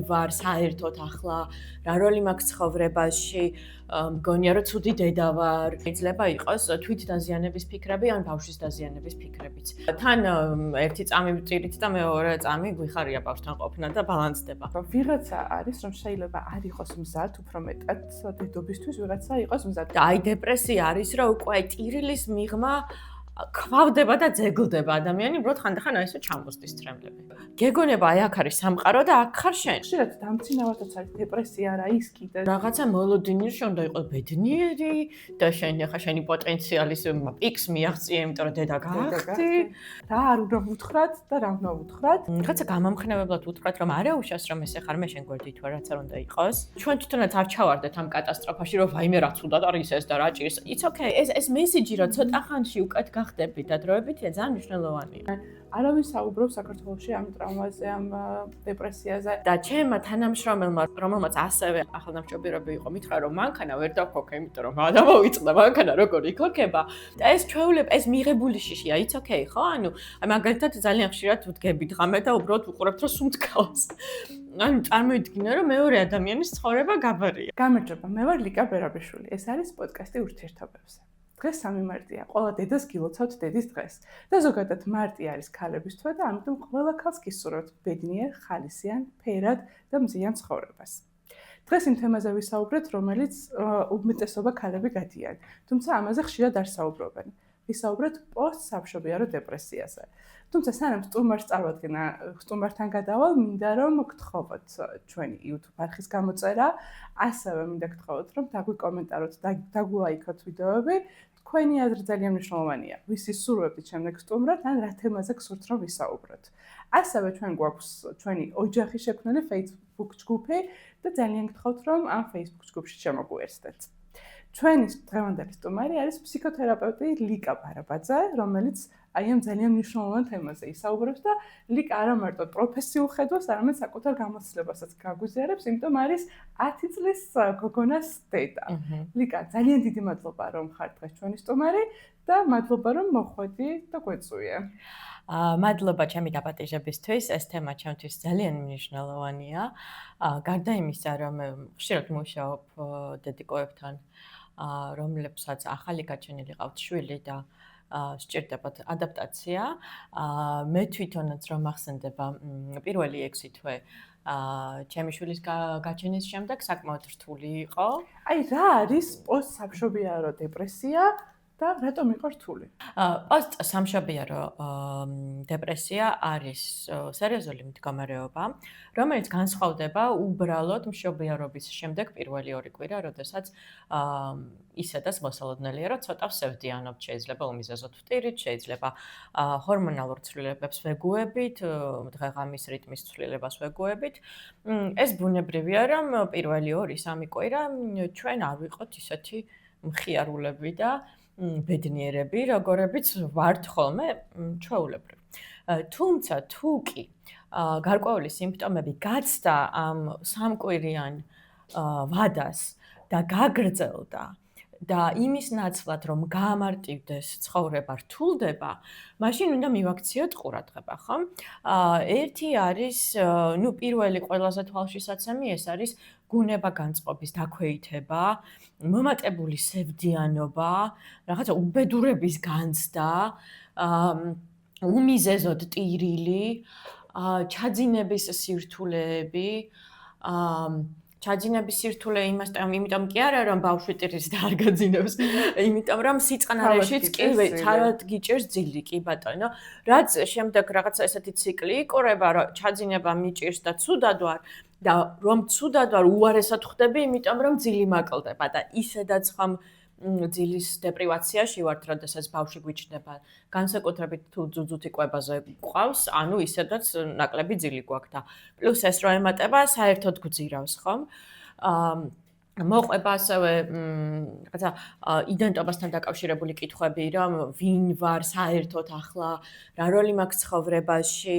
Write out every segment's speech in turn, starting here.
ვარ საერთოდ ახლა, რა როლი მაქვს ცხოვრებაში, მგონია რომ ცუდი დედა ვარ. შეიძლება იყოს თვით დაზიანების ფიქრები ან ბავშვის დაზიანების ფიქრებიც. თან ერთი წამი ვწირით და მეორე წამი გვიხარია ბავშვთან ყოფნა და ბალანსდება. ვიღაცა არის რომ შეიძლება არ იყოს მზად, უფრო მეტად დედობისთვის ვიღაცა იყოს მზად. და აი დეპრესია არის რომ უკვე ტირილის მიღმა ქვავდება და ძეგლდება ადამიანი, უბრალოდ ხანდახან აი ესე ჩამოსდის თრემლები. გეგონება აი აქ არის სამყარო და აქ ხარ შენ. ხშირად დამცინავადაც არის დეპრესია რა ის კიდე. რაღაცა მოლოდინი უნდა იყოს ბედნიერი და შენ ახლა შენი პოტენციალის პიკს მიაღწიე, იმიტომ რომ დედა გახდი. რა არ უნდა ვუთხრათ და რა უნდა ვუთხრათ? რაღაცა გამამხნევებლად უთხრათ რომ არა უშავს რომ ესე ხარ მე შენ გვერდით ვარ რაც არ უნდა იყოს. ჩვენ თვითონაც არ ჩავარდეთ ამ კატასტროფაში რომ ვაიმე რა ცუდად არის ეს და რა ჭირს. It's okay. ეს მესიჯი რომ ცოტა ხანში უკეთ ხდები და დროებითია ძალიან მნიშვნელოვანია. არავინ საუბრობს საქართველოში ამ ტრაუმაზე, ამ დეპრესიაზე. და ჩემმა თანამშრომელმა, რომელმაც ასევე ახალგამშობიერები იყო, მითხრა რომ მანქანა ვერ დავქოქე, იმიტომ რომ დამოვიწყდა მანქანა როგორ იქოქება. და ეს ჩვეულება, ეს მიღებული შიშია, it's okay, ხო? ანუ მაგალითად ძალიან ხშირად ვდგები დღამე და უბრალოდ ვუყურებთ რომ სუნთქავს. ანუ წარმოიდგინე რომ მეორე ადამიანის ცხოვრება გაბარია. გამარჯობა, მე ვარ ლიკა ბერაბიშვილი. ეს არის პოდკასტი ურთიერთობებზე. დღეს 3 მარტია, ყველა დედას გილოცავთ დედის დღეს. და ზოგადად მარტი არის ქალების თვე და ამიტომ ყველა ქალს გისურვებთ ბედნიერ, ხალისიან, ფერად და მზიან ცხოვრებას. დღეს იმ თემაზე ვისაუბრეთ, რომელიც უმეტესობა ქალები გადიან, თუმცა ამაზე ხშირად არ საუბრობენ. ვისაუბრეთ პოსტსამშობიარო დეპრესიაზე. თუმცა სანამ სტუმართან გადავალ, მინდა რომ გთხოვოთ ჩვენი YouTube არხის გამოწერა, ასევე მინდა გთხოვოთ რომ დაგვიკომენტაროთ და დაგულაიქოთ ვიდეოები. თქვენი აზრი ძალიან მნიშვნელოვანია. ვისი სურვებთ შემდეგ სტუმრად, ან რა თემაზე გსურთ რომ ვისაუბროთ. ასევე ჩვენ გვაქვს ჩვენი ოჯახი შექმნილი Facebook ჯგუფი და ძალიან გთხოვთ რომ ამ Facebook ჯგუფში შემოგვიერთდეთ. ჩვენი დღევანდელი სტუმარი არის ფსიქოთერაპევტი ლიკა ბარაბაძე, რომელიც აი ამ ძალიან მნიშვნელოვან თემაზე ისაუბრებს და ლიკა არა მარტო პროფესიულ ხედვას, არამედ საკუთარ გამოცდილებასაც გაგვიზიარებს, იმიტომ არის 10 წლის გოგონას დედა. ლიკა, ძალიან დიდი მადლობა რომ ხარ დღეს ჩვენი სტუმარი და მადლობა რომ მოხვედი და გვეწვიე. მადლობა ჩემი დაპატიჟებისთვის, ეს თემა ჩემთვის ძალიან მნიშვნელოვანია. გარდა იმისა, რომ ხშირად მუშაობ დედიკოებთან, რომლებსაც ახალი გაჩენილი ყავთ შვილი და სჭირდებათ ადაპტაცია. მე თვითონაც რომ ახსენდება პირველი 6 თვე ჩემი შვილის გაჩენის შემდეგ საკმაოდ რთული იყო. აი რა არის პოსტსამშობიარო დეპრესია და რატომ იყო რთული? პოსტსამშობიარო დეპრესია არის სერიოზული მდგომარეობა, რომელიც განსხვავდება უბრალოდ მშობიარობის შემდეგ პირველი 2 კვირა, როდესაც ისედაც მოსალოდნელია, რომ ცოტა ვსევდიანობთ, შეიძლება უმიზეზოდ ვტირით, შეიძლება ჰორმონალურ ცვლილებებს ვეგუებით, დღეღამის რიტმის ცვლილებას ვეგუებით. ეს ბუნებრივია, რომ პირველი 2-3 კვირა ჩვენ არ ვიყოთ ისეთი მხიარულები და ბედნიერები, როგორებიც ვართ ხოლმე ჩვეულებრივ. თუმცა თუ კი გარკვეული სიმპტომები გაცდა ამ სამკვირიან ვადას და გაგრძელდა და იმის ნაცვლად რომ გამარტივდეს ცხოვრება რთულდება, მაშინ უნდა მივაქციოთ ყურადღება, ხო? ერთი არის, პირველი ყველაზე თვალშისაცემი ეს არის გუნება განწყობის დაქვეითება, მომატებული სევდიანობა, რაღაცა უბედურების განცდა, უმიზეზოდ ტირილი, ჩაძინების სირთულეები, ჩაძინების სირთულე იმიტომ კი არა რომ ბავშვი ტირს და არ გაძინებს, იმიტომ რომ სიწყნარეშიც კი თავად გიჭერს ძილი, კი ბატონო. რაც შემდეგ რაღაცა ესეთი ციკლი იყურება, რომ ჩაძინება მიჭირს და ცუდად ვარ და რომ ცუდად ვარ უარესად ხვდები, იმიტომ რომ ძილი მაკლდება და ისედაც ხომ ძილის დეპრივაციაში ვართ, როდესაც ბავშვი გვიჩნდება, განსაკუთრებით თუ ძუძუთი კვებაზე გვყავს, ანუ ისედაც ნაკლები ძილი გვაქვს და პლუს ეს რო ემატება, საერთოდ გვძირავს, ხომ? მოყვება ასევე რაღაცა იდენტობასთან დაკავშირებული კითხვები, რომ ვინ ვარ საერთოდ ახლა, რა როლი მაქვს ცხოვრებაში,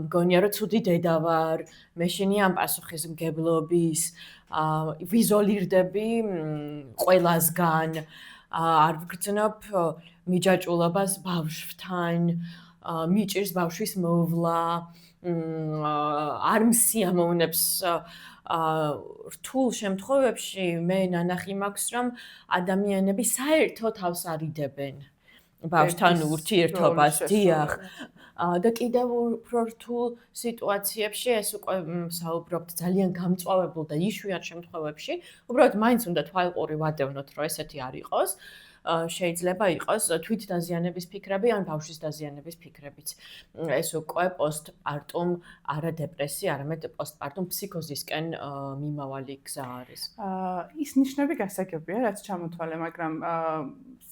მგონია რომ ცუდი დედა ვარ, მე შენი ამ პასუხისმგებლობის, ვიზოლირდები ყველასგან, არ ვგრძნობ მიჯაჭულობას ბავშვთან, მიჭირს ბავშვის მოვლა, არ მსიამოვნებს რთულ შემთხვევებში მე ნანახი მაქვს რომ ადამიანები საერთოდ თავს არიდებენ ბავშვთან ურთიერთობას დიახ და კიდევ უფრო რთულ სიტუაციებში ეს უკვე საუბრობთ ძალიან გამწვავებულ და იშვიათ შემთხვევებში უბრალოდ მაინც უნდა თვალყური ვადევნოთ რომ ესეთი არ იყოს შეიძლება იყოს თვით დაზიანების ფიქრები ან ბავშვის დაზიანების ფიქრებიც. ეს უკვე პოსტპარტუმ არა დეპრესია, არამედ პოსტპარტუმ ფსიქოზისკენ მიმავალი გზა არის. ის ნიშნები გასაგებია, რაც ჩამოთვალე, მაგრამ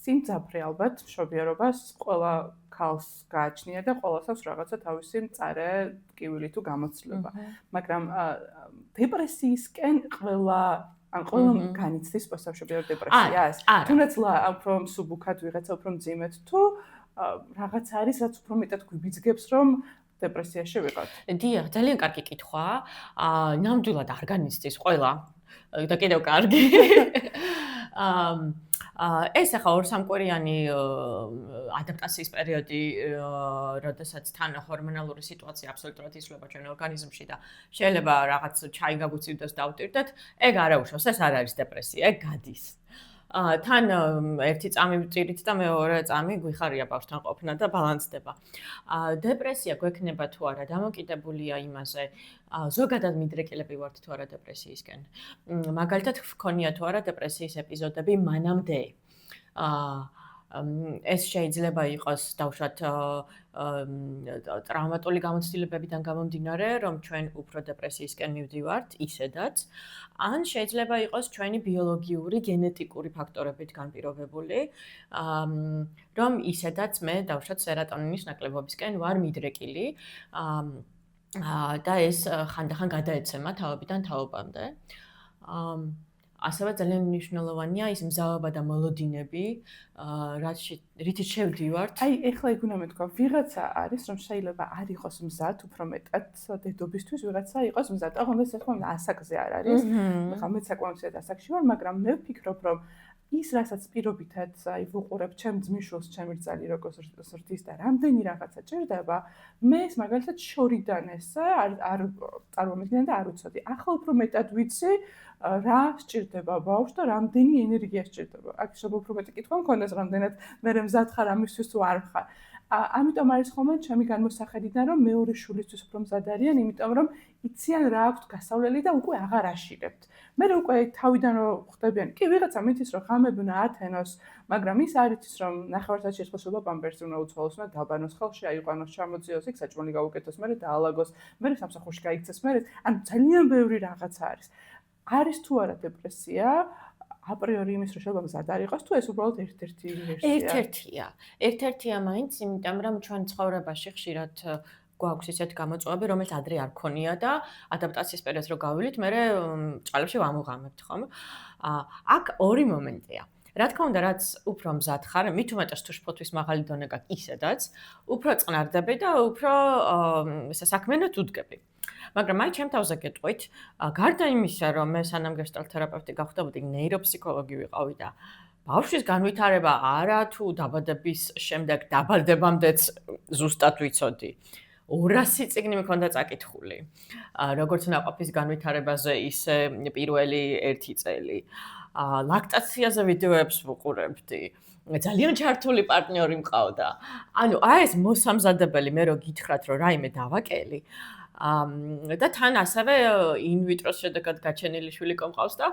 სიმძაფრე ალბათ მშობიარობას ყველა ქალს გააჩნია და ყველას აქვს რაღაცა თავისი მწარე ტკივილი თუ გამოცდილება. მაგრამ დეპრესიისკენ ყველა განიცდის პოსტსამშობიარო დეპრესიას. თუნდაც უფრო მსუბუქად ვიღაცა უფრო მძიმედ თუ რაღაც არის, რაც უფრო მეტად გვიბიძგებს, რომ დეპრესიაში ვიყავთ. დიახ, ძალიან კარგი კითხვაა. ნამდვილად არ განიცდის ყველა და კიდევ კარგი. ეს ახლა 2-3 ადაპტაციის პერიოდი, როდესაც თან ჰორმონალური სიტუაცია აბსოლუტურად იცვლება ჩვენ ორგანიზმში და შეიძლება რაღაც ჩაი გაგვიწივდეს და დავტირდეთ, ეგ არ აუშავს, ეს არ არის დეპრესია, ეგ გადის. თან ერთი წამი ვწირით და მეორე წამი გვიხარია ბავშვთან ყოფნა და ბალანსდება. დეპრესია გვექნება თუ არა, დამოკიდებულია იმაზე, ზოგადად მიდრეკილები ვართ თუ არა დეპრესიისკენ. მაგალითად, გქონია თუ არა დეპრესიის ეპიზოდები მანამდე. ეს შეიძლება იყოს დავშვათ ტრავმატული გამოცდილებებიდან გამომდინარე, რომ ჩვენ უფრო დეპრესიისკენ მივდივართ, ისედაც, ან შეიძლება იყოს ჩვენი ბიოლოგიური, გენეტიკური ფაქტორებით განპირობებული, რომ ისედაც მე დავშვათ სერატონინის ნაკლებობისკენ ვარ მიდრეკილი, და ეს ხანდახან გადაეცემა თაობიდან თაობამდე. ასევე ძალიან მნიშვნელოვანია ის მზაობა და მოლოდინები, რითიც შევდივართ. აი, ეხლა იქ უნდა მეთქვა, ვიღაცა არის, რომ შეიძლება არ იყოს მზად, უფრო მეტად დედობისთვის ვიღაცა იყოს მზად. აღონდა საქმე ასაკზე არ არის. ხა მე საკმაოდ ასაკში ვარ, მაგრამ მე ვფიქრობ, რომ ის რასაც პირობითად აი ვუყურებ ჩემ ძმისშვილს, ჩემი რძალი როგორც ზრდის და რამდენი რაღაცა ჭირდება, მე ეს მაგალითად შორიდან ეს არ წარმოვიდგინე და არ ვიცოდი. ახლა უფრო მეტად ვიცი რა სჭირდება ბავშვს და რამდენი ენერგია სჭირდება. აქ შეიძლება უფრო მეტი კითხვა მქონდეს, რამდენად მე მზად ხარ ამისთვის თუ არ ხარ. ამიტომ არის ხოლმე ჩემი განმოსახედიდან, რომ მეორე შვილისთვის უფრო მზად არიან, იმიტომ რომ იციან რა აქვთ გასავლელი და უკვე აღარ აშირებთ. მე უკვე თავიდან რო ხდებიან, კი ვიღაცა მითის რომ ღამები უნდა ათენოს, მაგრამ ის არ იცის რომ ნახევარსაათში ერთხელ პამპერსი უნდა უცვალოს, უნდა დაბანოს ხელში, აიყვანოს, ჩამოძიოს, იქ საჭმელი გაუკეთოს, მერე დაალაგოს, მერე სამსახურში გაიქცეს, მერე ანუ ძალიან ბევრი რაღაცა არის. არის თუ არა დეპრესია? აპრიორი იმის რომ შეიძლება მზად არ იყოს, თუ ეს უბრალოდ ერთ-ერთი ვერსია? ერთ-ერთია მაინც, იმიტომ რომ ჩვენ ცხოვრებაში ხშირად გვაქვს ისეთი გამოწვევები, რომელიც ადრე არ ქონია და ადაპტაციის პერიოდს რო გავივლით, მერე ჭალებში ვამოღამებთ, ხომ? აქ ორი მომენტია. რა თქმა უნდა, რაც უფრო მზად ხარ, მით უმეტეს თუ შფოთვის მაღალი დონე გაქვს ისედაც, უფრო წყნარდები და უფრო საქმიანად უდგები. მაგრამ აი ჩემ თავზე გეტყვით, გარდა იმისა, რომ მე სანამ გეშტალტ თერაპევტი გავხდებოდი, ნეიროფსიქოლოგი ვიყავი და ბავშვის განვითარება არა თუ დაბადების შემდეგ დაბადებამდეც ზუსტად ვიცოდი. 200 წიგნი მქონდა წაკითხული. როგორც ნაყოფის განვითარებაზე, ისე პირველი 1 წელი. ლაქტაციაზე ვიდეოებს ვუყურებდი. ძალიან ჩართული პარტნიორი მყავდა. ანუ აი ეს მოსამზადებელი მე რო გითხრათ, რომ რაიმე დავაკელი. და თან ასევე ინვიტროს შედეგად გაჩენილი შვილი კომყავს და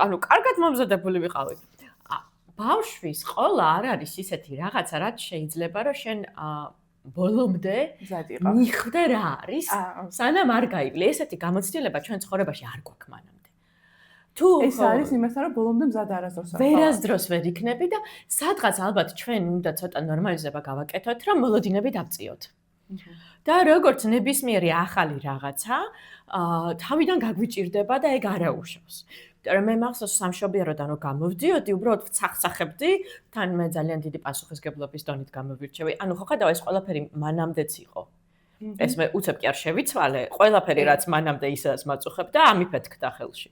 ანუ კარგად მომზადებული ვიყავი. ბავშვის ყოლა არ არის ისეთი რაღაცა, რაც შეიძლება რომ შენ ბოლომდე მიხვდე რა არის, სანამ არ გაივლე. ესეთი გამოცდილება ჩვენ ცხოვრებაში არ გვაქვს მანამდე. თუ ეს არის იმასთან, რომ ბოლომდე მზად არასდროს არ ხარ. ვერასდროს ვერ იქნები და სადღაც ალბათ ჩვენ უნდა ცოტა ნორმალიზება გავაკეთოთ, რომ მოლოდინები დავწიოთ. და როგორც ნებისმიერი ახალი რაღაცა, თავიდან გაგვიჭირდება და ეგ არაუშავს. მაგრამ მე მახსოვს სამშობიაროდან რომ გამოვდიოდი, უბრალოდ ვცახცახებდი, თან მე ძალიან დიდი პასუხისგებლობის დონით გამოვირჩევი. ანუ ხო ხედავ ეს ყველაფერი მანამდეც იყო. ეს მე უცებ კი არ შევიცვალე, ყველაფერი რაც მანამდე ისედაც მაწუხებ და ამიფეთქდა ხელში.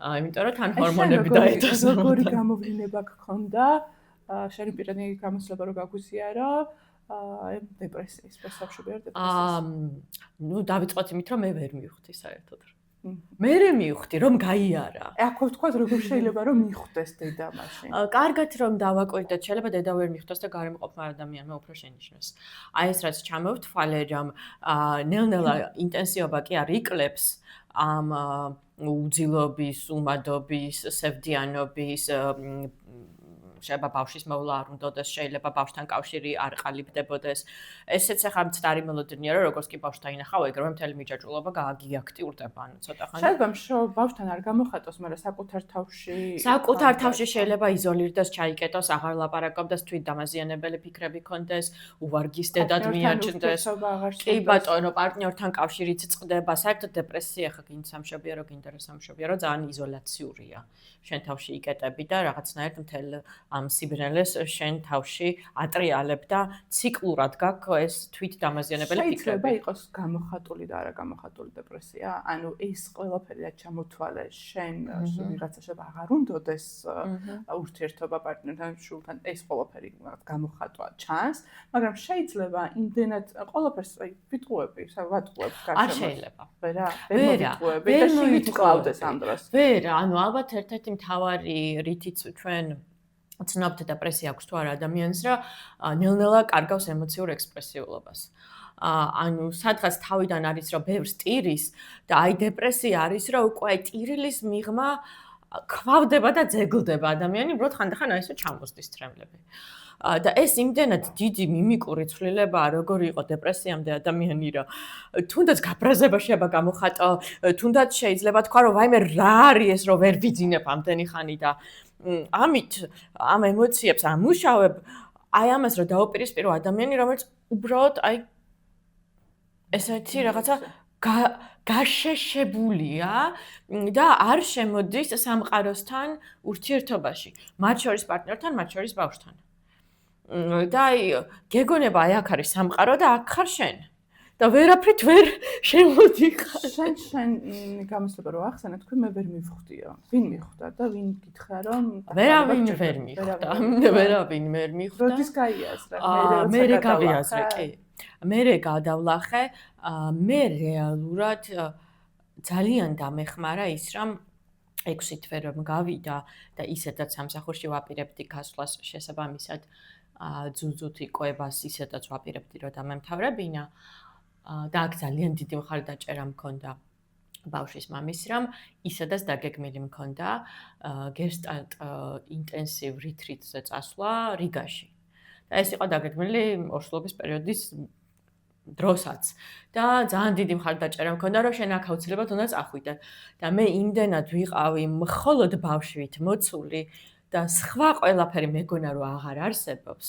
იმიტომ რომ თან ჰორმონები დაეთოს. როგორი გამოვლენა გქონდა? შენი პირადი გამოცდილება რო გაგვიზიარო? დეპრესიის, საშობიარო დეპრესიის. ნუ დავიწყოთ იმით, რომ მე ვერ მივხვდი საერთოდ. მე მივხვდი, რომ გაიარა. აქ ვთქვა, როგორ შეიძლება რომ მიხვდეს დედა მაშინ. კარგად რომ დავაკვირდეთ, შეიძლება დედა ვერ მიხვდეს და გარემოყოფმა ადამიანმა უფრო შენიშნოს. აი ეს რაც ჩამოვთვალე, რომ ნელ-ნელა ინტენსივობა კი არ იკლებს ამ უძილობის, უმადობის, სევდიანობის შეიძლება ბავშვის მოვლა არ უნდადეს, შეიძლება ბავშვთან კავშირი არ ყალიბდებოდეს. ესეც ახლა მცდარი მელოდნია, რომ როგორც კი ბავშვთან ინახავ, ეგრევე მთელი მიჯაჭვულობა გააგიაქტიურდება, ანუ ცოტა ხანი. შეიძლება ბავშვთან არ გამოხატოს, მაგრამ საკუთარ თავში შეიძლება იზოლირდეს, ჩაიკეტოს, აღარ ლაპარაკობდეს, თვით დამაზიანებელი ფიქრები ქონდეს, უვარგის დედად მიაჩნდეს. კი ბატონო, პარტნიორთან კავშირიც წყდება, საერთოდ დეპრესია ხა გინ სამშობიარო, გინდა სამშობიარო, ძალიან იზოლაციურია. შენ თავში იკეტები და რაღაცნაირად მთელ ამ სიბრელეს შენ თავში ატრიალებ და ციკლურად გაქვს ეს თვით დამაზიანებელი ფიქრები. შეიძლება იყოს გამოხატული და არა გამოხატული დეპრესია. ანუ ეს ყველაფერი რაც ჩამოთვალე, შენ ვიღაცა შეიძლება აღარ უნდადეს ურთიერთობა პარტნიორთან, შვილთან, ეს ყველაფერი გამოხატვა ჩანს, მაგრამ შეიძლება იმდენად ყველაფერს ვიტყუები, ვატყუებ გარშემო. არ შეიძლება. ვერა, ვიტყუები და შევით კლავდეს ამ დროს. ვერა, ანუ ალბათ ერთ-ერთი მთავარი რითიც ჩვენ ცნობთ დეპრესია აქვს თუ არა ადამიანს, რა ნელ-ნელა კარგავს ემოციურ ექსპრესიულობას. ანუ სადღაც თავიდან არის რომ ბევრს ტირის და აი დეპრესია არის რომ უკვე აი ტირილის მიღმა ქვავდება და ძეგლდება ადამიანი, უბრალოდ ხანდახან აი ესე ჩამოსდის თრემლები. და ეს იმდენად დიდი მიმიკური ცვლილებაა, როგორი იყო დეპრესიამდე ადამიანი, რომ თუნდაც გაბრაზება შეიძლება გამოხატო, თუნდაც შეიძლება თქვა, რომ ვაიმე რა არის ეს, რომ ვერ ვიძინებ ამდენი ხანი და ამით ამ ემოციებს ამუშავებ, აი ამას რომ დაუპირისპირო ადამიანი, რომელიც უბრალოდ აი ესეთი რაღაცა გაშეშებულია და არ შემოდის სამყაროსთან ურთიერთობაში, მათ შორის პარტნიორთან, მათ შორის ბავშვთან. და აი გეგონება აი აქ არის სამყარო და აქ ხარ შენ. და ვერაფრით ვერ შემოდიხარ. შენ გამოსლება რო ახსენე, თქვი მე ვერ მივხვდიო. ვინ მივხვდა და ვინ გითხრა რომ ვერავინ ვერ მივხვდა. ვერავინ ვერ მივხვდა. როდის გაიაზრე? მე გავიაზრე, კი. მე გადავლახე, მე რეალურად ძალიან დამეხმარა ის, რომ 6 თვე რომ გავიდა და ისედაც სამსახურში ვაპირებდი გასვლას შესაბამისად ძუძუთ იყვებას ისედაც ვაპირებდი რომ დამემთავრებინა. და აქ ძალიან დიდი მხარდაჭერა მქონდა ბავშვის მამის, რომ ისედაც დაგეგმილი მქონდა გესტალტ ინტენსივ რიტრიტზე წასვლა რიგაში. და ეს იყო დაგეგმილი ორსულობის პერიოდის დროსაც. და ძალიან დიდი მხარდაჭერა მქონდა, რომ შენ აქ აუცილებლად უნდა წახვიდე. და მე იმდენად ვიყავი მხოლოდ ბავშვით მოცული და სხვა ყველაფერი მეგონა რომ აღარ არსებობს,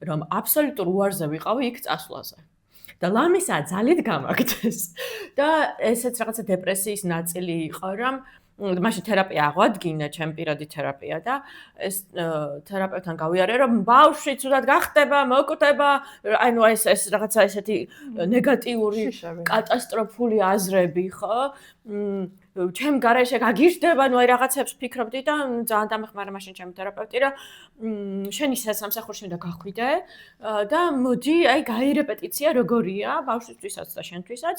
რომ აბსოლუტურ უარზე ვიყავი იქ წასვლაზე. და ლამისა ძალიან გამაგდეს. და ესეც რაღაცა დეპრესიის ნაწილი იყო, რომ მაშინ თერაპია აღვადგინა, ჩემი პირადი თერაპია და ეს თერაპევტთან გავიარე, რომ ბავშვი ცუდად გახდება, მოკვდება, ანუ ეს რაღაცა ესეთი ნეგატიური, კატასტროფული აზრები, ხო? ჩემ გარეშე გაგიჟდება, ნუ აი რაღაცებს ფიქრობდი და ძალიან დამეხმარა მაშინ ჩემი თერაპევტი, რომ შენ ისე სამსახურში უნდა გახვიდე და მოდი, აი გაირეპეტიცია როგორია ბავშვისთვისაც და შენთვისაც,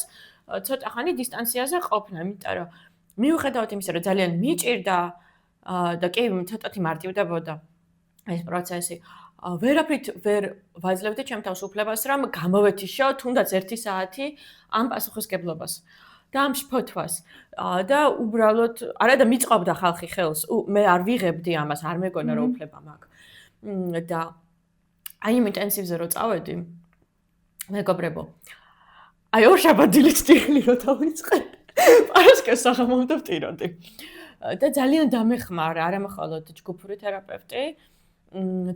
ცოტა ხანი დისტანციაზე ყოფნა, იმიტომ რომ მიუხედავად იმისა, რომ ძალიან მიჭირდა და კი ცოტათი მარტივდებოდა ეს პროცესი, ვერაფრით ვერ ვაძლევდი ჩემ თავს უფლებას, რომ გამოვეთიშო თუნდაც 1 საათი ამ პასუხისგებლობას და ამ შფოთვას. და უბრალოდ არა და მიწყობდა ხალხი ხელს, მე არ ვიღებდი ამას, არ მეგონა რომ უფლება მაქვს. და აი იმ ინტენსივზე რო წავედი, მეგობრებო, აი ორშაბათდილით ტირილი რო დავიწყე. პარასკევს საღამომდე ვტიროდი. და ძალიან დამეხმარა, არა მხოლოდ ჯგუფური თერაპევტი,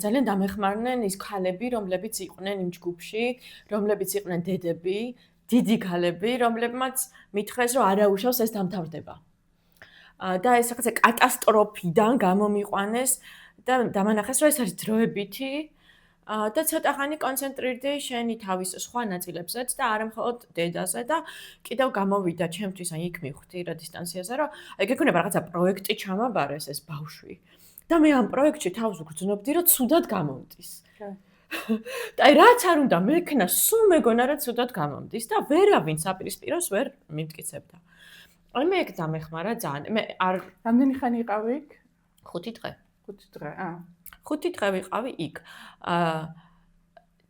ძალიან დამეხმარნენ ის ქალები, რომლებიც იყვნენ იმ ჯგუფში, რომლებიც იყვნენ დედები, დიდი ქალები, რომლებმაც მითხრეს, რომ არაუშავს ეს დამთავრდება. და ეს რაღაცა კატასტროფიდან გამომიყვანეს და დამანახეს, რომ ეს არის დროებითი და ცოტა ხანი კონცენტრირდი შენი თავის სხვა ნაწილებზეც და არა მხოლოდ დედაზე და კიდევ გამოვიდა ჩემთვის აი იქ მივხვდი რა დისტანციაზე, რომ აი გექონება რაღაცა პროექტი ჩამაბარეს ეს ბავშვი. და მე ამ პროექტში თავს ვგრძნობდი, რომ ცუდად გამომდის. და აი რაც არ უნდა მექნა, სულ მეგონა რა ცუდად გამომდის და ვერავინ საპირისპიროს ვერ მიმტკიცებდა. აი მე ეგ დამეხმარა ძალიან. მე არ რამდენი ხანი იყავი იქ? 5 დღე. 5 დღე, 5 დღე ვიყავი იქ.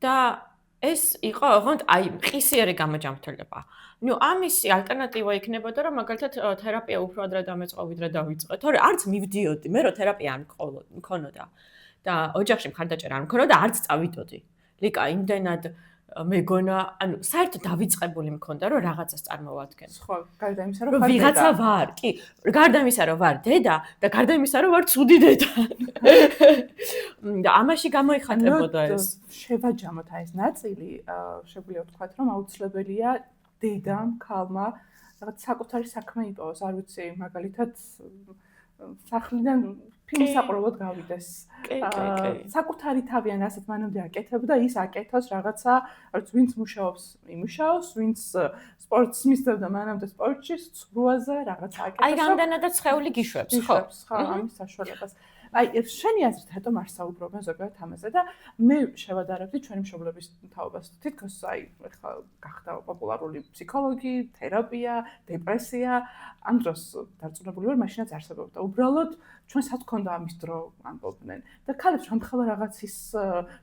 და ეს იყო ოღონდ აი მყისიერი გამოჯამრთელება. ნუ ამისი ალტერნატივა იქნებოდა რომ მაგალითად თერაპია უფრო ადრე დამეწყო ვიდრე დავიწყე. თორე არც მივდიოდი, მე რო თერაპია არ მქონოდა და ოჯახში მხარდაჭერა არ მქონოდა და არც წავიდოდი. ლიკა იმდენად მეგონა, ანუ საერთოდ დავიწყებული მქონდა რომ რაღაცას წარმოვადგენ. ხო, გარდა იმისა რომ ვარ ვიღაცა ვარ, კი, გარდა იმისა რომ ვარ დედა და გარდა იმისა რომ ვარ ცუდი დედა. და ამაში გამოიხატებოდა ეს. შევაჯამოთ აი ეს ნაწილი, შეგვიძლია ვთქვათ რომ აუცილებელია დედამ, ქალმა რაღაც საკუთარი საქმე იპოვოს, არ ვიცი, მაგალითად სახლიდან ფილმსაყრელად გავიდეს. საკუთარი თავიან ასეთ მანამდე აკეთებდა, ის აკეთოს რაღაცა, არც ვინც მუშაობს, იმუშაოს, ვინც სპორტს მისდევდა მანამდე სპორტში, ცრუაზე რაღაცა აკეთოს. აი რამდენადაც სხეული გიშვებს, ხო? ხო, ამის საშუალებას. აი, შენი აზრით, რატომ არ საუბრობენ ზოგადად ამაზე და მე შევადარებდი ჩვენი მშობლების თაობას. თითქოს აი, ეხლა გახდა პოპულარული ფსიქოლოგი, თერაპია, დეპრესია, ამ დროს დარწმუნებული ვარ, მაშინაც არსებობდა. უბრალოდ ჩვენსაც ჰქონდა ამის დრო ამბობდნენ. და ქალებს რამხელა რაღაცის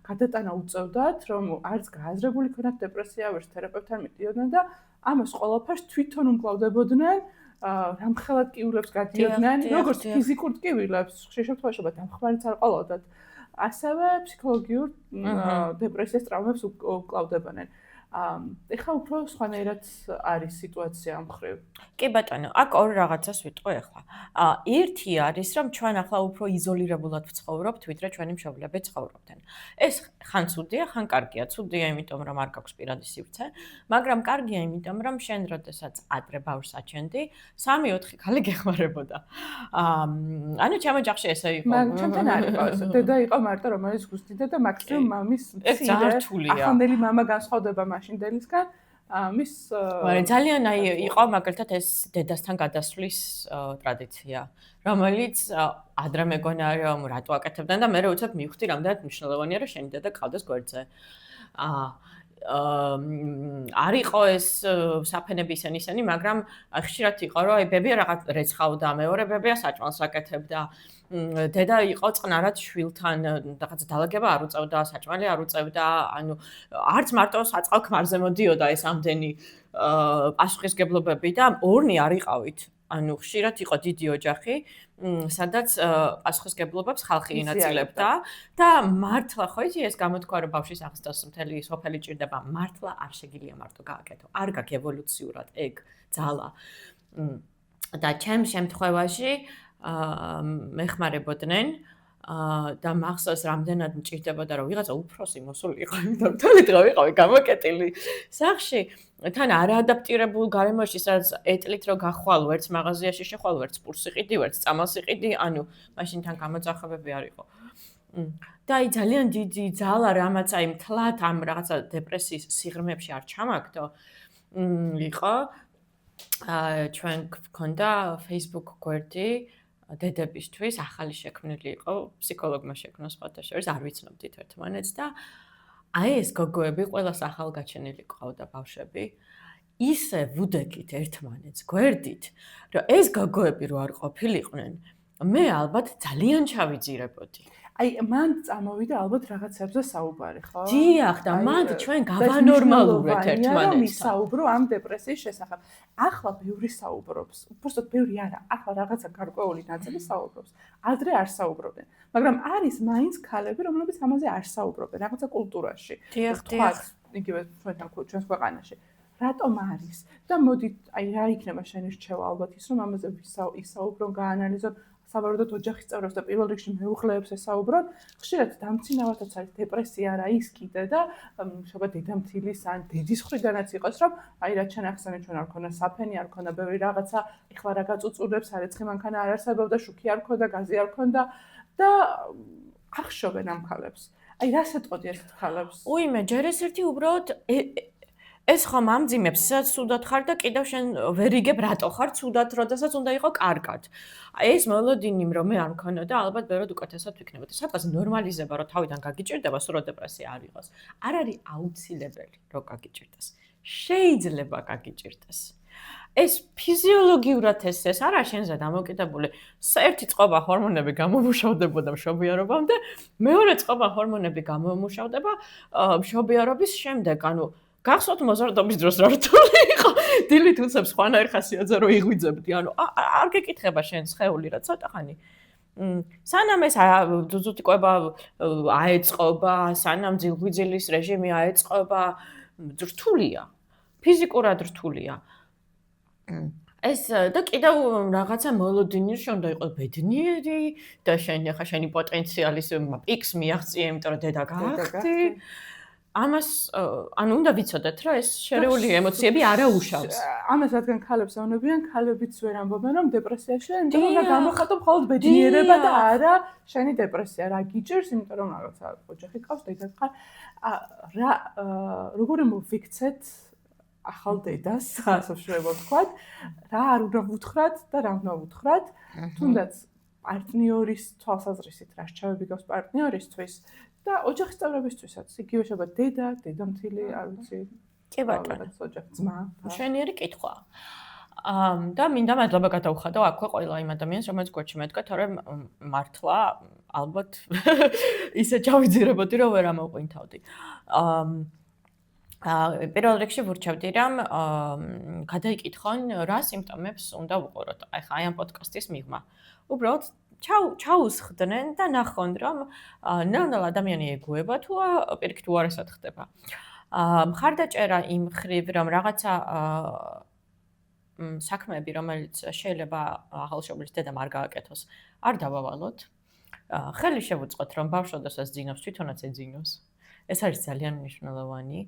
გადატანა უწევდათ, რომ არც გააზრებული ქონათ დეპრესია, ვერც თერაპევტთან მიდიოდნენ და ამას ყველაფერს თვითონ უმკლავდებოდნენ. რამხელად კივილებს გადიოდნენ, როგორც ფიზიკურ კივილებს, ხშირ შემთხვევაში დამხმარიც არ ყოლოდათ. ასევე ფსიქოლოგიურ დეპრესიას ტრავმებს უკლავდებოდნენ. ეხლა უფრო სხვანაირად არის სიტუაცია ამ მხრივ. კი ბატონო, აქ ორ რაღაცას ვიტყვი ახლა. ერთი არის, რომ ჩვენ ახლა უფრო იზოლირებულად ვცხოვრობთ, ვიდრე ჩვენი მშობლები ცხოვრობდნენ. ეს ხან ცუდია, ხან კარგია. ცუდია, იმიტომ რომ არ გაქვს პირადი სივრცე, მაგრამ კარგია, იმიტომ რომ შენ როდესაც ადრე ბავშვს აჩენდი, 3-4 ქალი გეხმარებოდა. ანუ ჩემ ოჯახში ესე იყო. ჩვენთან არ იყო ესე. დედა იყო მარტო, რომელიც გუსტიდა და მაქსიმუმ მამის მცირე. ახლანდელი მამა განსხვავდება მაშინდელისგან. მის ძალიან აი იყო მაგალითად ეს დედასთან გადასვლის ტრადიცია, რომელიც ადრე მეგონა რომ რატო აკეთებდნენ და მე უცებ მივხვდი რამდენად მნიშვნელოვანია რომ შენი დედა ყავდეს გვერდზე. არ იყო ეს საფენები ისენი, მაგრამ ხშირად იყო რომ აი ბებია რაღაც რეცხავდა, მეორე ბებია საჭმელს აკეთებდა. დედა იყო წყნარად შვილთან რაღაც დალაგება არ უწევდა, საჭმელი არ უწევდა, ანუ არც მარტო საწყალ ქმარზე მოდიოდა ეს ამდენი პასუხისგებლობები და ორნი არ იყავით. ანუ ხშირად იყო დიდი ოჯახი, სადაც პასუხისგებლობებს ხალხი ინაწილებდა და მართლა ხო იცი ეს გამოთქვა რომ ბავშვის აღზრდას მთელი სოფელი ჭირდება, მართლა არ შეგიძლია მარტო გააკეთო. არ გაქვს ევოლუციურად ეგ ძალა. და ჩემ შემთხვევაში მეხმარებოდნენ და მახსოვს რამდენად მჭირდებოდა რომ ვიღაცა უფროსი მოსულიყო, იმიტომ რომ თელი დღე ვიყავი გამოკეტილი სახში, თან არაადაპტირებულ გარემოში, სადაც ეტლით რომ გახვალ, ვერც მაღაზიაში შეხვალ, ვერც პურს იყიდი, ვერც წამალს იყიდი, ანუ მაშინ თან გამოძახებები არ იყო. და აი ძალიან დიდი ძალა რამაც აი მთლად ამ რაღაცა დეპრესიის სიღრმეებში არ ჩამაგდო, იყო ჩვენ გქონდა Facebook გვერდი დედებისთვის, ახალი შექმნილი იყო, ფსიქოლოგმა შექმნა სხვათა შორის, არ ვიცნობდით ერთმანეთს და აი ეს გოგოები, ყველას ახალგაჩენილი ყავდა ბავშვები, ისე ვუდექით ერთმანეთს გვერდით, რომ ეს გოგოები რო არ ყოფილიყვნენ, მე ალბათ ძალიან ჩავიძირებოდი. აი, მან წამოვიდა ალბათ რაღაცებზე საუბარი, ხო? დიახ, და მან ჩვენ გავანორმალურეთ ერთმანეთს. მისაუბრო ამ დეპრესიის შესახებ. ახლა ბევრი საუბრობს. უბრალოდ ბევრი არა, ახლა რაღაცა გარკვეული ნაწილი საუბრობს. ადრე არ საუბრობდნენ. მაგრამ არის მაინც ქალები, რომლებიც ამაზე არ საუბრობენ, რაღაცა კულტურაში. დიახ, იგივე ჩვენს ქვეყანაში. რატომ არის? და მოდით, აი რა იქნება შენი რჩევა ალბათ ის, რომ ამაზე ისაუბრონ, გაანალიზონ საბოლოოდ ოჯახის წევრებს და პირველ რიგში მეუღლეებს ესაუბრონ, ხშირად დამცინავათაც არის დეპრესია რა ის კიდე და შობა დედამთილის ან დედის მხრიდანაც იყოს, რომ აი რაც ჩვენ ახსენეთ, ჩვენ არ ქონა საფენი, არ ქონა ბევრი რაღაცა, ეხლა რა გაწუწულებს, არეცხი მანქანა არ არსებობდა, შუქი არ ქონდა, გაზი არ ქონდა და ახშობენ ამ ქალებს. აი რას ეტყოდი ეს ქალებს? უიმე, ჯერ ეს ერთი უბრალოდ ეს ხომ ამძიმებს, სადაც ცუდად ხარ და კიდევ შენ ვერ იგებ რატო ხარ ცუდად, როდესაც უნდა იყო კარგად. ეს მოლოდინი რომ მე არ მქონოდა და ალბათ ბევრად უკეთესად ვიქნებოდი. სადღაც ნორმალიზება რომ თავიდან გაგიჭირდება, სულ დეპრესია არ იყოს. არ არის აუცილებელი რომ გაგიჭირდეს. შეიძლება გაგიჭირდეს. ეს ფიზიოლოგიურად ეს არა შენზე დამოკიდებული. ერთი წყობა ჰორმონები გამომუშავდებოდა მშობიარობამდე, მეორე წყობა ჰორმონები გამომუშავდება მშობიარობის შემდეგ, ანუ გახსოვთ მოზარდობის დროს რა რთული იყო? დილით უცებ სხვანაირ ხასიათზე რომ იღვიძებდი, ანუ არ გეკითხება შენ სხეული რა ცოტა ხანი. სანამ ეს ძუძუტიკოება აეწყობა, სანამ ძილღვიძილის რეჟიმი აეწყობა, რთულია. ფიზიკურად რთულია. ეს და კიდევ რაღაცა მოლოდინი უნდა იყოს ბედნიერი და შენი პოტენციალის პიკს მიაღწიე, იმიტომ რომ დედა გახდი. ამას ანუ უნდა ვიცოდეთ, რომ ეს შერეული ემოციები არა უშავს. ამას რადგან ქალებს ავნებიან, ქალებიც ვერ ამბობენ, რომ დეპრესიაში, იმიტომ რომ გამოხატო მხოლოდ ბედნიერება და არა შენი დეპრესია. რა გიჭირს, იმიტომ რომ რაღაცა ოჯახი ყავს, დედა ხარ. როგორ მოვიქცეთ ახალ დედას, ასე ვთქვათ, რა არ უნდა ვუთხრათ და რა უნდა ვუთხრათ, თუნდაც პარტნიორის თვალსაზრისით რა რჩევები გაქვს პარტნიორისთვის და ოჯახის წევრებისთვისაც. იგივე შეება დედა, დედამთილი, არ ვიცი. კი ბატონო, ოჯახის ძმა. მშვენიერი კითხვა. და მინდა მადლობა გადავხადო აქვე ყველა იმ ადამიანს, რომელიც გვერდში მედგა, თორემ მართლა ალბათ ისე ჩავიძირებოდი, რომ ვერ ამოყვინთავდი. პირველ რიგში ვურჩევდი, რომ გადაიკითხონ, რა სიმპტომებს უნდა უყუროთ. ახლა აი ამ პოდკასტის მიღმა. უბრალოდ ჩაუსხდნენ და ნახონ, რომ ნელ-ნელა ადამიანი ეგუება თუ პირიქით უარესად ხდება. მხარდაჭერა იმ ხრივ, რომ რაღაცა საქმეები, რომელიც შეიძლება ახალშობილის დედამ არ გააკეთოს, არ დავავალოთ. ხელი შევუწყოთ, რომ ბავშვობდასაც ძინავს, თვითონაც ეძინოს. ეს არის ძალიან მნიშვნელოვანი.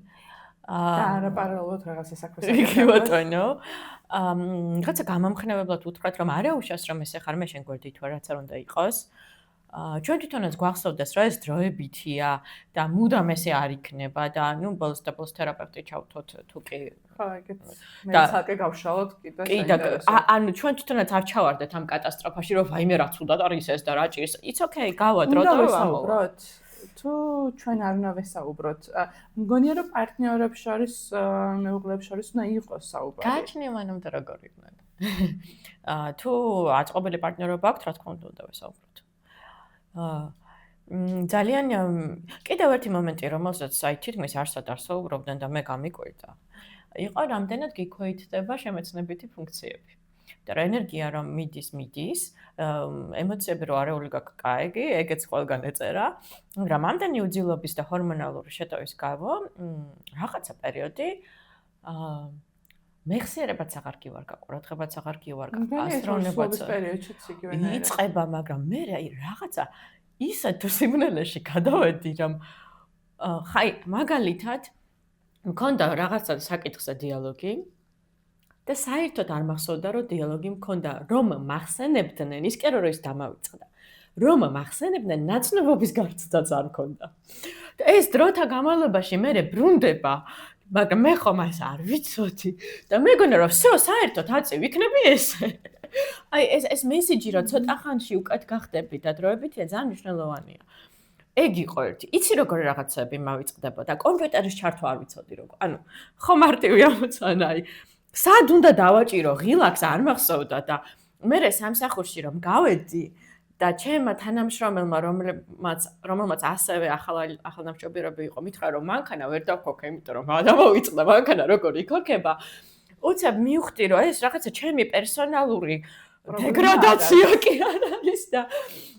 და არა პარალელურად რაღაცა საქმეს აკეთებ. კი ბატონო. რაღაცა გამამხნევებლად უთხრათ, რომ არა უშავს, რომ ესე ხარ, მე შენ გვერდით ვარ, რაც არ უნდა იყოს. ჩვენ თვითონაც გვახსოვდეს, რომ ეს დროებითია და მუდამ ესე არ იქნება და ნუ ბოლოს და ბოლოს თერაპევტი ჩავთოთ თუ კი. ხო, ეგეც. მე ცალკე გავშალოთ კიდე. კი და ანუ ჩვენ თვითონაც არ ჩავარდეთ ამ კატასტროფაში, რომ ვაიმე რა ცუდად არის ეს და რა ჭირს. It's okay, გავადრო და ვამოვა. თუ ჩვენ არ უნდა ვესაუბროთ, მგონია რომ პარტნიორებს შორის, მეუღლეებს შორის უნდა იყოს საუბარი. გააჩნია მანამდე როგორ იყვნენ. თუ აწყობილი პარტნიორობა აქვს, რა თქმა უნდა ვესაუბროთ. ძალიან კიდევ ერთი მომენტი, რომელსაც აი თითქმის არსად არ საუბრობდნენ და მე გამიკვირდა. იყო რამდენად გიქვეითდება შემეცნებითი ფუნქციები. და რა ენერგია რომ მიდის, ემოციები რო არეული გაქვს კაიგი, ეგეც ყველგან ეწერა, მაგრამ ამდენი უძილობის და ჰორმონალური შეტევის გამო რაღაცა პერიოდი მეხსიერებაც აღარ გივარგა, ყურადღებაც აღარ გივარგა, ასროვნებაც იწყება, მაგრამ მე რაღაცა ისე თუ სიმნელეში გადავედი, რომ ხაი, მაგალითად მქონდა რაღაცა საკითხზე დიალოგი და საერთოდ არ მახსოვდა, რომ დიალოგი მქონდა, რომ მახსენებდნენ, ის კი არა რომ ის დამავიწყდა. რომ მახსენებდნენ, ნაცნობობის გარცდაც არ მქონდა. და ეს დროთა განმავლობაში მე ბრუნდება, მაგრამ მე ხომ ეს არ ვიცოდი და მეგონა რომ всё, საერთოდ აწი ვიქნები ესე. აი ეს მესიჯი რომ ცოტა ხანში უკეთ გახდები და დროებითია ძალიან მნიშვნელოვანია. ეგ იყო ერთი. იცი როგორ რაღაცები მავიწყდებოდა. კომპიუტერის ჩართვა არ ვიცოდი როგორ. ანუ ხო მარტივი ამოცანა აი სად უნდა დავაჭირო ღილაკს არ მახსოვდა და მე სამსახურში რომ გავედი და ჩემმა თანამშრომელმა რომელმაც ასევე ახალნამშრომლები იყო მითხრა რომ მანქანა ვერ დავქოქე იმიტომ რომ დამოვიწყდა მანქანა როგორ იქოქება უცებ მივხვდი რომ ეს რაღაცა ჩემი პერსონალური დეგრადაცია კი არ არის და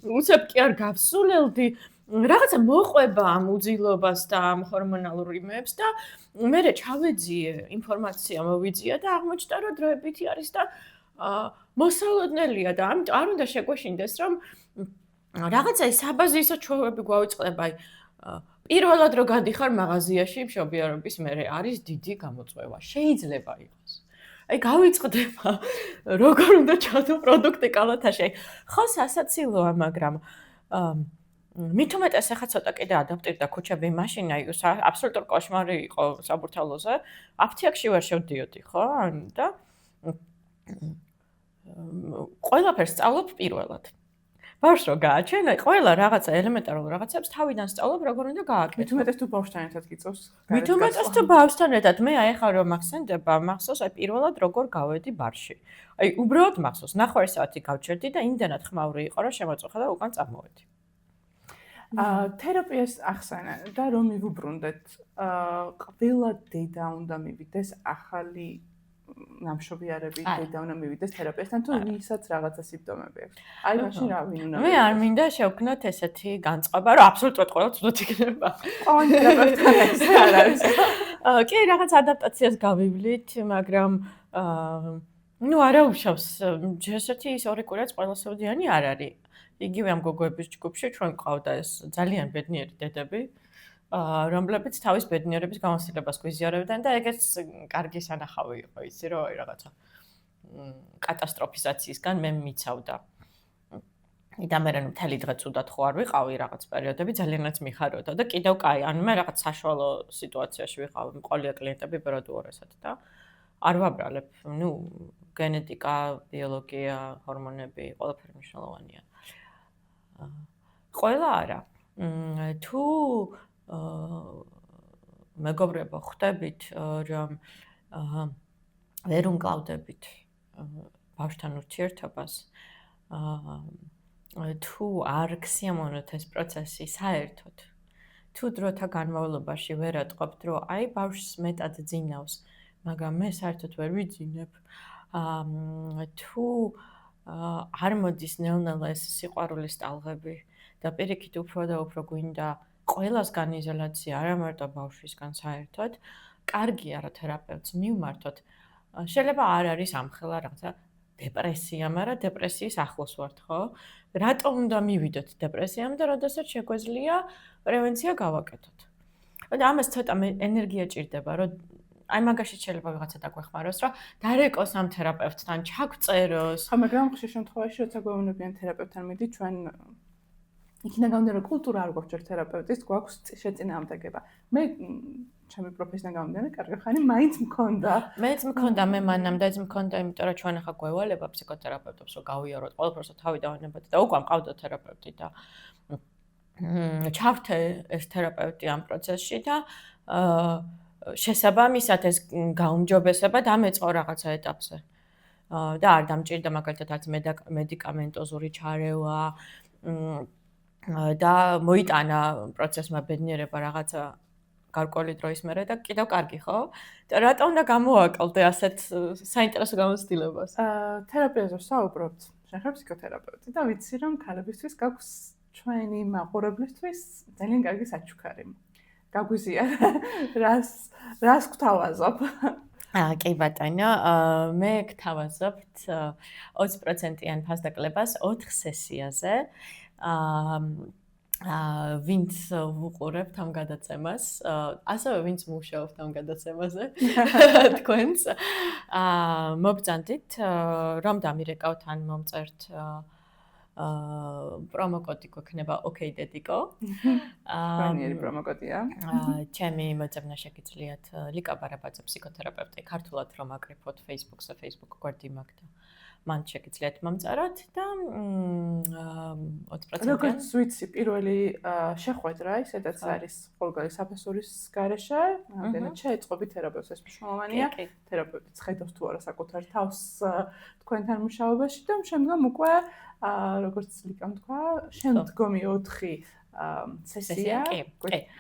უცებ კი არ გავსულელდი რაღაცა მოყვება ამ უძილობას და ამ ჰორმონალურ იმებს და მე ჩავეძიე ინფორმაცია მოვიძია და აღმოჩნდა რომ დროებითი არის და მოსალოდნელია და ამიტომ არ უნდა შეგვეშინდეს რომ რაღაცა საბაზისო ჩვევები გვავიწყდება აი პირველად რო გადიხარ მაღაზიაში მშობიარობის მერე არის დიდი გამოწვევა შეიძლება იყოს აი გავიწყდება როგორ უნდა ჩადო პროდუქტი კალათაში ხო სასაცილოა მაგრამ მით უმეტეს ახლა ცოტა კიდე ადაპტირდა ქუჩები მაშინ აი აბსოლუტურ კოშმარი იყო საბურთალოზე. აფთიაქში ვერ შევდიოდი, ხო? და ყველაფერს სწავლობ პირველად. ბავშვს რო გააჩენ, ყველა რაღაცა ელემენტარულ რაღაცებს თავიდან სწავლობ, როგორ უნდა გააკეთო. მით უმეტეს თუ ბავშვთან ერთად გიწევს. მით უმეტეს თუ ბავშვთან ერთად, მე აი ახლა რომ მახსენდება, მახსოვს აი პირველად როგორ გავედი ბარში. აი უბრალოდ მახსოვს, 9 საათი გავჩერდი და იმდანად ხმაური იყო, რომ შემოწუხა და უკან წამოვედი. თერაპიას ახსენა და რომ მივუბრუნდეთ, ყველა დედა უნდა მივიდეს ახალი ნამშობიარები დედა უნდა მივიდეს თერაპიასთან თუ ვისაც რაღაცა სიმპტომები აქვს. აი მაშინ რა ვინ უნდა მე არ მინდა შევქნათ ესეთი განწყობა, რომ აბსოლუტურად ყველა ცუდად იქნება. ყოველ თერაპევტთან ეს არ არის. კი, რაღაც ადაპტაციას გავივლით, მაგრამ ნუ არა უშავს. ჯერსერთი ის ორი კვირაც ყველასოდიანი არ არის. იგივე ამ გოგოების ჯგუფში ჩვენ ყავდა ეს ძალიან ბედნიერი დედები, რომლებიც თავის ბედნიერების გამოსილებას გვიზიარებდნენ და ეგეც კარგი სანახავი იყო ისი, რომ აი რაღაცა კატასტროფიზაციისგან მე მიცავდა. და მე რა მთელი დღე ცუდად ხო არ ვიყავი რაღაც პერიოდები ძალიანაც მიხაროდა და კიდევ კაი, ანუ მე რაღაც საშუალო სიტუაციაში ვიყავი, მყოლია კლიენტები ბეროდუორესად და არ ვაბრალებ, ნუ გენეტიკა, ბიოლოგია, ჰორმონები, ყველაფერი მნიშვნელოვანია. ყველა არა. თუ მეგობრებო ხვდებით, რომ ვერ უმკლავდებით ბავშვთან ურთიერთობას, თუ არ გსიამოვნოთ ეს პროცესი საერთოდ, თუ დროთა განმავლობაში ვერ ატყობთ, რომ აი ბავშვს მეტად ძინავს, მაგრამ მე საერთოდ ვერ ვიძინებ, თუ არ მოდის ნელ-ნელა ეს სიყვარულის ტალღები და პირიქით უფრო და უფრო გვინდა ყველასგან იზოლაცია, არა მარტო ბავშვისგან საერთოდ, კარგია რა თერაპევტს მივმართოთ. შეიძლება არ არის ამხელა რაღაცა დეპრესია, მაგრამ დეპრესიის ახლოს ვართ, ხო? რატომ უნდა მივიდოთ დეპრესიამ და როდესაც შეგვეძლია პრევენცია გავაკეთოთ. და ამას ცოტა ენერგია ჭირდება, რომ აი მაგაში შეიძლება ვიღაცა დაგვეხმაროს, რომ დარეკოს ამ თერაპევტთან, ჩაგწეროს. ხო, მაგრამ ხშირ შემთხვევაში, როცა გვეუბნებიან თერაპევტთან მიდი, ჩვენ იქიდან გამომდინარე, რომ კულტურა არ გვაქვს ჯერ თერაპევტის, გვაქვს შეწინააღმდეგება. მე ჩემი პროფესიიდან გამომდინარე, კარგი ხანი მაინც მქონდა. მეც მქონდა, მე მანამდეც მქონდა, იმიტომ რომ ჩვენ ახლა გვევალება ფსიქოთერაპევტებს, რომ გავიაროთ ყველაფერს და თავი დავანებოთ და უკვე მყავდა თერაპევტი და ჩავრთე ეს თერაპევტი ამ პროცესში და შესაბამისად ეს გაუმჯობესება დამეწყო რაღაცა ეტაპზე. და არ დამჭირდა მაგალითად არც მედიკამენტოზური ჩარევა და მოიტანა პროცესმა ბედნიერება რაღაცა გარკვეული დროის მერე და კიდევ კარგი, ხო? და რატომ უნდა გამოვაკლდე ასეთ საინტერესო გამოცდილებას? თერაპიაზე ვსაუბრობთ, შეხებ ფსიქოთერაპევტი და ვიცი რომ ქალებისთვის გაქვს ჩვენი მაყურებლისთვის ძალიან კარგი საჩუქარი. გაგვიზია რას გვთავაზობ? კი ბატონო, მე გთავაზობთ 20%-იან ფასდაკლებას 4 სესიაზე. ვინც ვუყურებთ ამ გადაცემას, ასევე ვინც მუშაობთ ამ გადაცემაზე, თქვენს მოგწანდით, რომ დამირეკავთ ან მომწერთ პრომოკოდი გვექნება OKDEDICO. ბანიერი პრომოკოდია. ჩემი მოწმენა შეგიძლიათ ლიკა ბარაბაძე ფსიქოთერაპევტი ქართულად რომ აკრიფოთ Facebook-ზე, Facebook გვერდი მაქვს და მან შეგიძლიათ მომწეროთ და 20%. როგორც ვიცი, პირველი შეხვედრა, სადაც არის ყოველგვარი საფასურის გარეშე, რამდენად შეეწყობი თერაპევტს, ეს მნიშვნელოვანია. თერაპევტი ხედავს თუ არა საკუთარ თავს თქვენთან მუშაობაში და შემდგომ უკვე როგორც ლიკამ თქვა, შემდგომი 4 სესია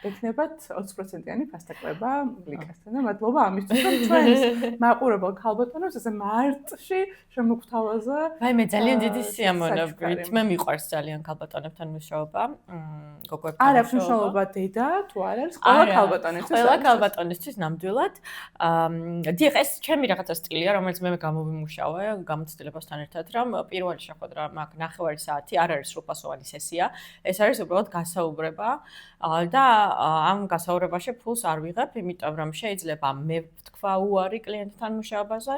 გექნებათ 20%-იანი ფასდაკლება ლიკასთან და მადლობა ამისთვის, რომ ჩვენს მაყურებელ ქალბატონებს ესე მარტში შემოგთავაზა. აი მე ძალიან დიდი სიამოვნებით. მე მიყვარს ძალიან ქალბატონებთან მუშაობა. გოგოებთან. არ აქვს მნიშვნელობა დედა თუ არ არის, ყველა ქალბატონისთვის. ყველა ქალბატონისთვის ნამდვილად. დიახ, ეს ჩემი რაღაცა სტილია, რომელიც მე გამოვიმუშავე გამოცდილებასთან ერთად, რომ პირველი შეხვედრა მაქვს 9 საათი, არ არის სრულფასოვანი სესია. ეს არის უბრალოდ გასაუბრება და ამ გასაუბრებაში ფულს არ ვიღებ, იმიტომ რომ შეიძლება მე ვთქვა უარი კლიენტთან მუშაობაზე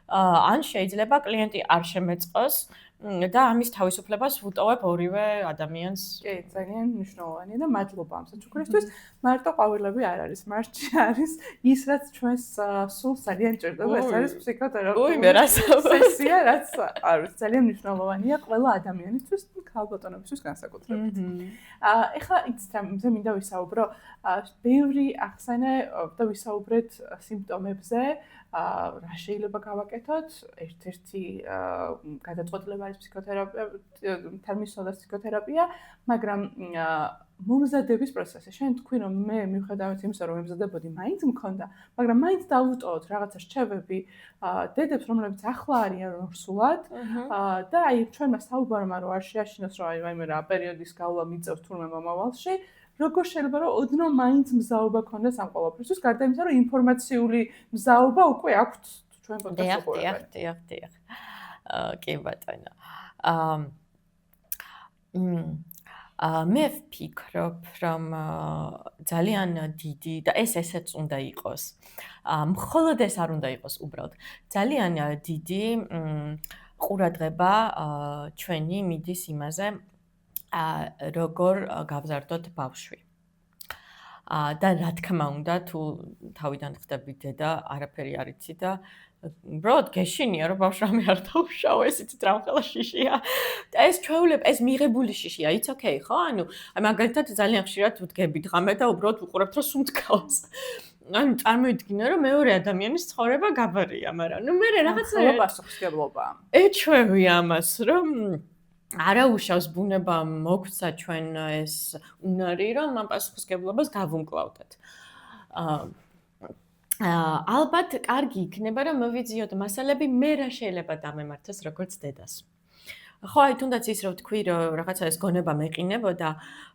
ან შეიძლება კლიენტი არ შემეწყოს და ამის თავისუფლებას ვუტოვებ ორივე ადამიანს. კი, ძალიან მნიშვნელოვანია და მადლობა ამ საჩუქრისთვის. მარტო ყვავილები არ არის, მარტში არის ის, რაც ჩვენს სულს ძალიან ჭირდება, ეს არის ფსიქოთერაპიული სესია, რაც არის ძალიან მნიშვნელოვანია ყველა ადამიანისთვის, ქალბატონებისთვის განსაკუთრებით. ეხლა იცით, მინდა ვისაუბრო, ბევრი ახსენე და ვისაუბრეთ სიმპტომებზე, რა შეიძლება გავაკეთოთ, ერთ-ერთი გადაწყვეტილება არის თერმის სოლას ფსიქოთერაპია, მაგრამ მომზადების პროცესი. შენ თქვი, რომ მე მიუხედავად იმისა, რომ ემზადებოდი, მაინც მქონდა, მაგრამ მაინც დავუტოვოთ რაღაცა რჩევები დედებს, რომლებიც ახლა არიან რსულად და აი ჩვენმა საუბარმა რომ არ შეაშინოს, რომ აი მე რა პერიოდის გავლა მიწევს თურმე მომავალში, როგორ შეიძლება რომ ოდნავ მაინც მზაობა ქონდეს ამ ყველაფრისთვის, გარდა იმისა, რომ ინფორმაციული მზაობა უკვე აქვთ ჩვენ პოდკასტს უყურებენ. დიახ. კი ბატონო. მე ვფიქრობ, რომ ძალიან დიდი და ესეც უნდა იყოს. მხოლოდ ეს არ უნდა იყოს უბრალოდ. ძალიან დიდი ყურადღება ჩვენი მიდის იმაზე, როგორ გავზარდოთ ბავშვი. და რა თქმა უნდა, თუ თავიდან ხდები დედა, არაფერი არ იცი და უბრალოდ გეშინია, რომ ბავშვი არ დაუშავო, ეს იცით რა მხელა შიშია. და ეს ჩვეულებ, ეს მიღებული შიშია, it's okay, ხო? ანუ მაგალითად ძალიან ხშირად ვდგები დღამე და უბრალოდ ვუყურებთ, რომ სუნთქავს. ანუ წარმოვიდგინე, რომ მეორე ადამიანის ცხოვრება გაბარია, მაგრამ ნუ მე რაღაცა პასუხისმგებლობა. ეჩვევი ამას, რომ არაუშავს ბუნება მოგცა ჩვენ ეს უნარი, რომ ამ პასუხისმგებლობას გავუმკლავდეთ. ალბათ კარგი იქნება, რომ მოვიძიოთ მასალები, მე რა შეიძლება დამემართოს როგორც დედას. ხო, აი თუნდაც ის რომ თქვი, რომ რაღაცა ეს გონება მეყინებოდა,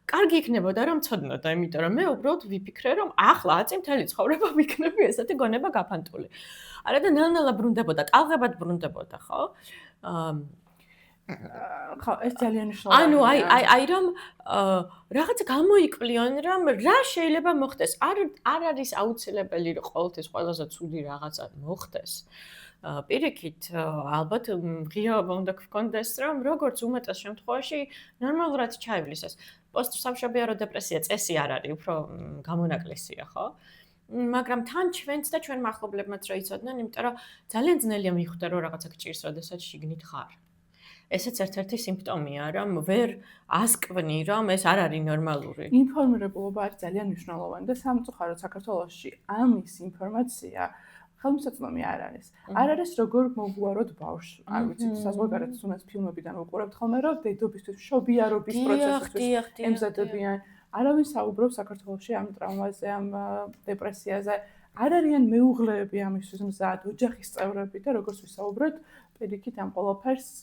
კარგი იქნებოდა რომ ცოდნოდა, იმიტომ რომ მე უბრალოდ ვიფიქრე, რომ ახლა აწი მთელი ცხოვრება ვიქნები ესეთი გონება გაფანტული. არა და ნელ-ნელა ბრუნდებოდა, ტალღებად ბრუნდებოდა, ხო? ხო, ეს ძალიან მნიშვნელოვანია. ანუ აი რომ რაღაცა გამოიკვლიონ, რომ რა შეიძლება მოხდეს. არ არის აუცილებელი, რომ ყოველთვის ყველაზე ცუდი რაღაცა მოხდეს. პირიქით, ალბათ ღიაობა უნდა გქონდეს, რომ როგორც უმეტეს შემთხვევაში ნორმალურად ჩაივლის ეს. პოსტსამშობიარო დეპრესია წესი არ არის, უფრო გამონაკლისია, ხო? მაგრამ თან ჩვენც და ჩვენ მახლობლებმაც რა იცოდნენ, იმიტომ რომ ძალიან ძნელია მიხვდე, რომ რაღაცა გჭირს, როდესაც შიგნით ხარ. ესეც ერთ-ერთი სიმპტომია, რომ ვერ ასკვნი, რომ ეს არ არის ნორმალური. ინფორმირებულობა არის ძალიან მნიშვნელოვანი და სამწუხაროდ საქართველოში ამის ინფორმაცია ხელმისაწვდომი არ არის. არ არის როგორ მოგვაროთ ბავშვს. არ ვიცი, საზღვარგარეთ თუნდაც ფილმებიდან ვუყურებთ ხოლმე, რომ დედობისთვის მშობიარობის პროცესისთვის ემზადებიან. არავინ საუბრობს საქართველოში ამ ტრავმაზე, ამ დეპრესიაზე. არ არიან მეუღლეები ამისთვის მზად, ოჯახის წევრები და როგორც ვისაუბრეთ, პირიქით ამ ყველაფერს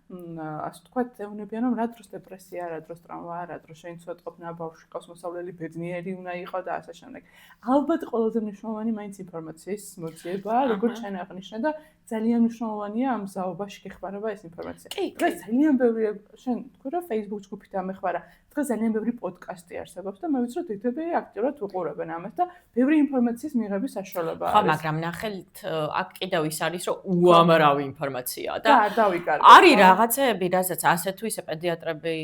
ასე ვთქვათ, ეუბნებიან, რომ რა დროს დეპრესია, რა დროს ტრავმა, რა დროს შეიცვალა ყოფნა ბავშვი, ყავს მოსავლელი ბედნიერი უნდა იყო და ასე შემდეგ. ალბათ ყველაზე მნიშვნელოვანი მაინც ინფორმაციის მოძიება, როგორც შენ აღნიშნე და ძალიან მნიშვნელოვანია ამ ზაობაში გეხმარება ეს ინფორმაცია. დღეს ძალიან ბევრი შენ თქვი რომ Facebook ჯგუფით ამეხმარა. დღეს ძალიან ბევრი პოდკასტი არსებობს და მე ვიცი რომ დედები აქტიურად უყურებენ ამას და ბევრი ინფორმაციის მიღების საშუალება არის. ხო, მაგრამ ნახეთ, აქ კიდევ ის არის რომ უამრავი ინფორმაციაა და არ დავიკარგე. არის რაღაცეები, რასაც ასე თუ ისე პედიატრები,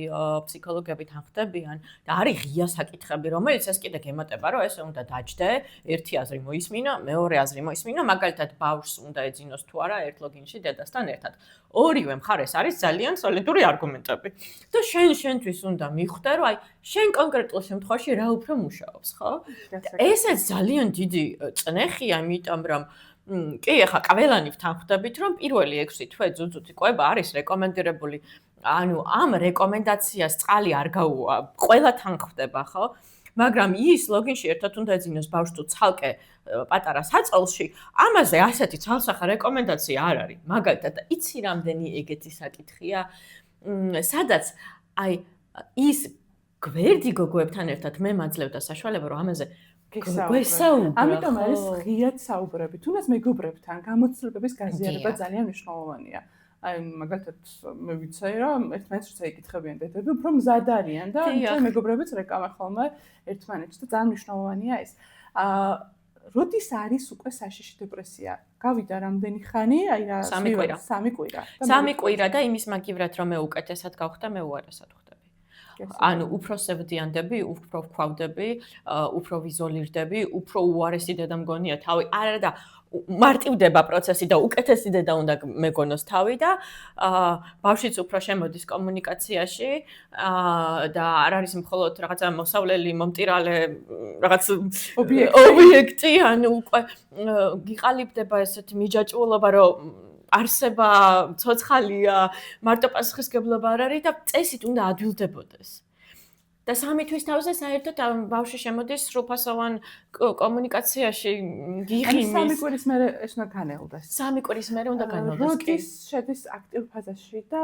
ფსიქოლოგები თანხმდებიან და არის ღია საკითხები, რომელიც ეს კიდე გემატება, რომ ეს უნდა დაჯდე, ერთი აზრი მოისმინო, მეორე აზრი მოისმინო, მაგალითად ბავშვს უნდა ეძინოს თუ არა ერთ ლოგინში დედასთან ერთად. ორივე მხარეს არის ძალიან სოლიდური არგუმენტები. და შენთვის უნდა მიხვდე, რომ აი შენ კონკრეტულ შემთხვევაში რა უფრო მუშაობს, ხო? ესეც ძალიან დიდი წნეხია, იმიტომ რომ კი, ახლა ყველანი ვთანხმდებით, რომ პირველი 6 თვე ძუძუთი კვება არის რეკომენდირებული. ანუ ამ რეკომენდაციას წყალი არ გაუვა, ყველა თანხმდება, ხო? მაგრამ ის ლოგინში ერთად უნდა ეძინოს ბავშვს თუ ცალკე პატარა საწოლში, ამაზე ასეთი ცალსახა რეკომენდაცია არ არის. მაგალითად, იცი რამდენი ეგეთი საკითხია, სადაც აი ის გვერდი გოგოებთან ერთად მე მაძლევდა საშუალება, რომ ამაზე გვესაუბრა. ამიტომ არის ღიად საუბრები. თუნდაც მეგობრებთან გამოცდილების გაზიარება ძალიან მნიშვნელოვანია. აი მაგალითად მე ვიცი რომ ერთმანეთს როცა იკითხებიან დედები, უფრო მზად არიან და ჩვენ მეგობრებიც რეკავენ ხოლმე ერთმანეთს და ძალიან მნიშვნელოვანია ეს. როდის არის უკვე საშიში დეპრესია? გავიდა რამდენი ხანი, აი რა 3 კვირა. 3 კვირა. 3 კვირა და იმის მაგივრად რომ მე უკეთესად გავხდა, მე უარესად ხვდები. ანუ უფრო სევდიანდები, უფრო ვქვავდები, უფრო ვიზოლირდები, უფრო უარესი დედა მგონია თავი. არა და მარტივდება პროცესი და უკეთესი დედა უნდა მეგონოს თავი და ბავშვიც უფრო შემოდის კომუნიკაციაში და არ არის მხოლოდ რაღაცა მოსავლელი, მომტირალე, რაღაც ობიექტი, ანუ უკვე გიყალიბდება ესეთი მიჯაჭვულობა, რომ არსება ცოცხალია, მარტო პასუხისგებლობა არ არის და წესით უნდა ადვილდებოდეს. და 3 თვის თავზე საერთოდ ბავშვი შემოდის სრულფასოვან კომუნიკაციაში გიღიმის. 3 კვირის მერე ეს უნდა განელდეს. 3 კვირის მერე უნდა განელდეს. როდის შედის აქტიურ ფაზაში და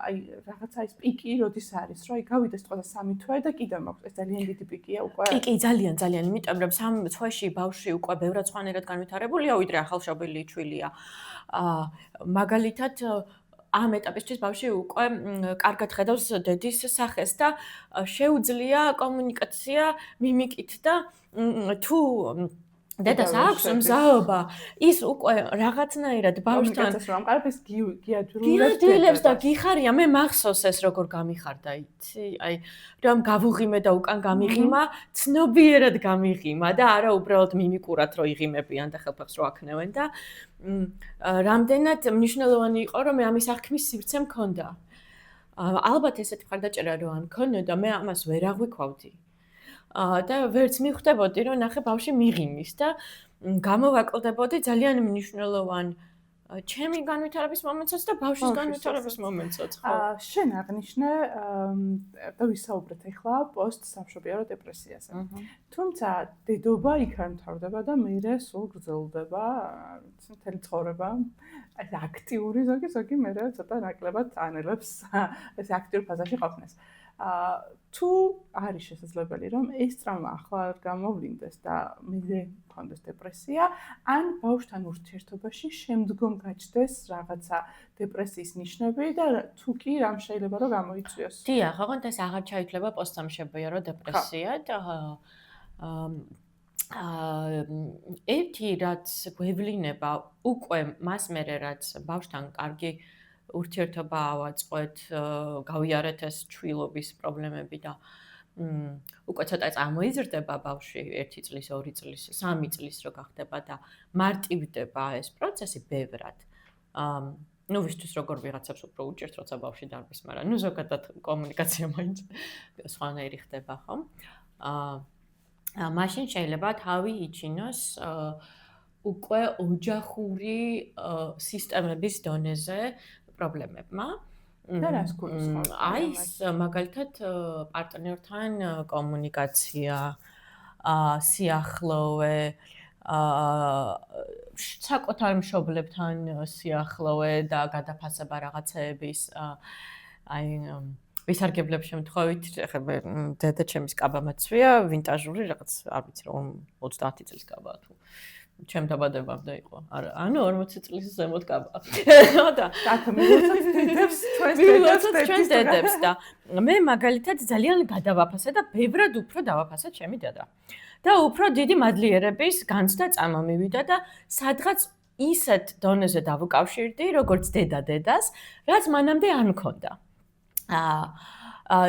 აი რაღაცა ის პიკი როდის არის, რომ აი გავიდეს ყველა 3 თვე და კიდევ მაქვს ეს ძალიან დიდი პიკია უკვე. კი, ძალიან, იმიტომ რომ 3 თვეში ბავშვი უკვე ბევრად სხვანაირად განვითარებულია, ვიდრე ახალშობილი ჩვილია. მაგალითად ამ ეტაპისთვის ბავშვი უკვე კარგად ხედავს დედის სახეს და შეუძლია კომუნიკაცია მიმიკით და თუ დედას აქვს მზაობა, ის უკვე რაღაცნაირად ბავშვთან რომ კარფეს გიადვილებს და გიხარია, მე მახსოვს ეს როგორ გამიხარდა, იცი? აი, რომ გავუღიმე და უკან გამიღიმა, ცნობიერად გამიღიმა და არა უბრალოდ მიმიკურად რო იღიმებიან და ხელფებს რო აქნევენ და რამდენად მნიშვნელოვანი იყო, რომ მე ამის აღქმის სივრცე მქონდა. ალბათ ესეთი მხარდაჭერა რო არ მქონოდა, მე ამას ვერ აღვიქვავდი. და ვერც მიხვდებოდი, რომ ნახე ბავშვი მიღიმის და გამოვაკლდებოდი ძალიან მნიშვნელოვან ჩემი განვითარების მომენტსაც და ბავშვის განვითარების მომენტსაც, ხო? შენ აღნიშნე და ვისაუბრეთ ახლა პოსტსამშობიარო დეპრესიაზე. თუმცა დედობა იქ არ მთავრდება და მერე სულ გრძელდება მთელი ცხოვრება. ეს აქტიური ზოგი მერე ცოტა ნაკლებად ანელებს ეს აქტიურ ფაზაში ყოფნას. თუ არის შესაძლებელი რომ ეს ტრავმა ახლა არ გამოვლინდეს და მერე მქონდეს დეპრესია, ან ბავშვთან ურთიერთობაში შემდგომ გაჩნდეს რაღაცა დეპრესიის ნიშნები და თუ კი რამ შეიძლება რომ გამოიწვიოს. დიახ, ოღონდ ეს აღარ ჩაითვლება პოსტსამშობიარო დეპრესიად. ერთი რაც გვევლინება უკვე მას მერე რაც ბავშვთან კარგი ურთიერთობა ავაწყოთ, გავიარეთ ეს ჩვილობის პრობლემები და უკვე ცოტა წარმოიზრდება ბავშვი 1 წლის, 2 წლის, 3 წლის რო გახდება და მარტივდება ეს პროცესი ბევრად. ნუ ვისთვის როგორ ვიღაცებს უფრო უჭერთ, როცა ბავშვი დარბის, მაგრამ ნუ ზოგადად კომუნიკაცია მაინც სხვანაირი ხდება, ხო? მაშინ შეიძლება თავი იჩინოს უკვე ოჯახური სისტემების დონეზე პრობლემებმა. და რას გულისხმობ? აი, მაგალითად პარტნიორთან კომუნიკაცია, სიახლოვე, საკუთარ მშობლებთან სიახლოვე და გადაფასება რაღაცეების, აი ვისარგებლებ შემთხვევით, ახლა დედა ჩემის კაბა მაცვია, ვინტაჟური რაღაც, არ ვიცი რომ 30 წლის კაბაა თუ ჩემ დაბადებამდე იყო. არა, ანუ 40 წლის ზემოთ კაბა. და ჩვენ დედებს და მე მაგალითად ძალიან გადავაფასე და ბევრად უფრო დავაფასე ჩემი დედა. და უფრო დიდი მადლიერების განცდა წამომივიდა და სადღაც ისეთ დონეზე დავუკავშირდი, როგორც დედა დედას, რაც მანამდე არ მქონდა.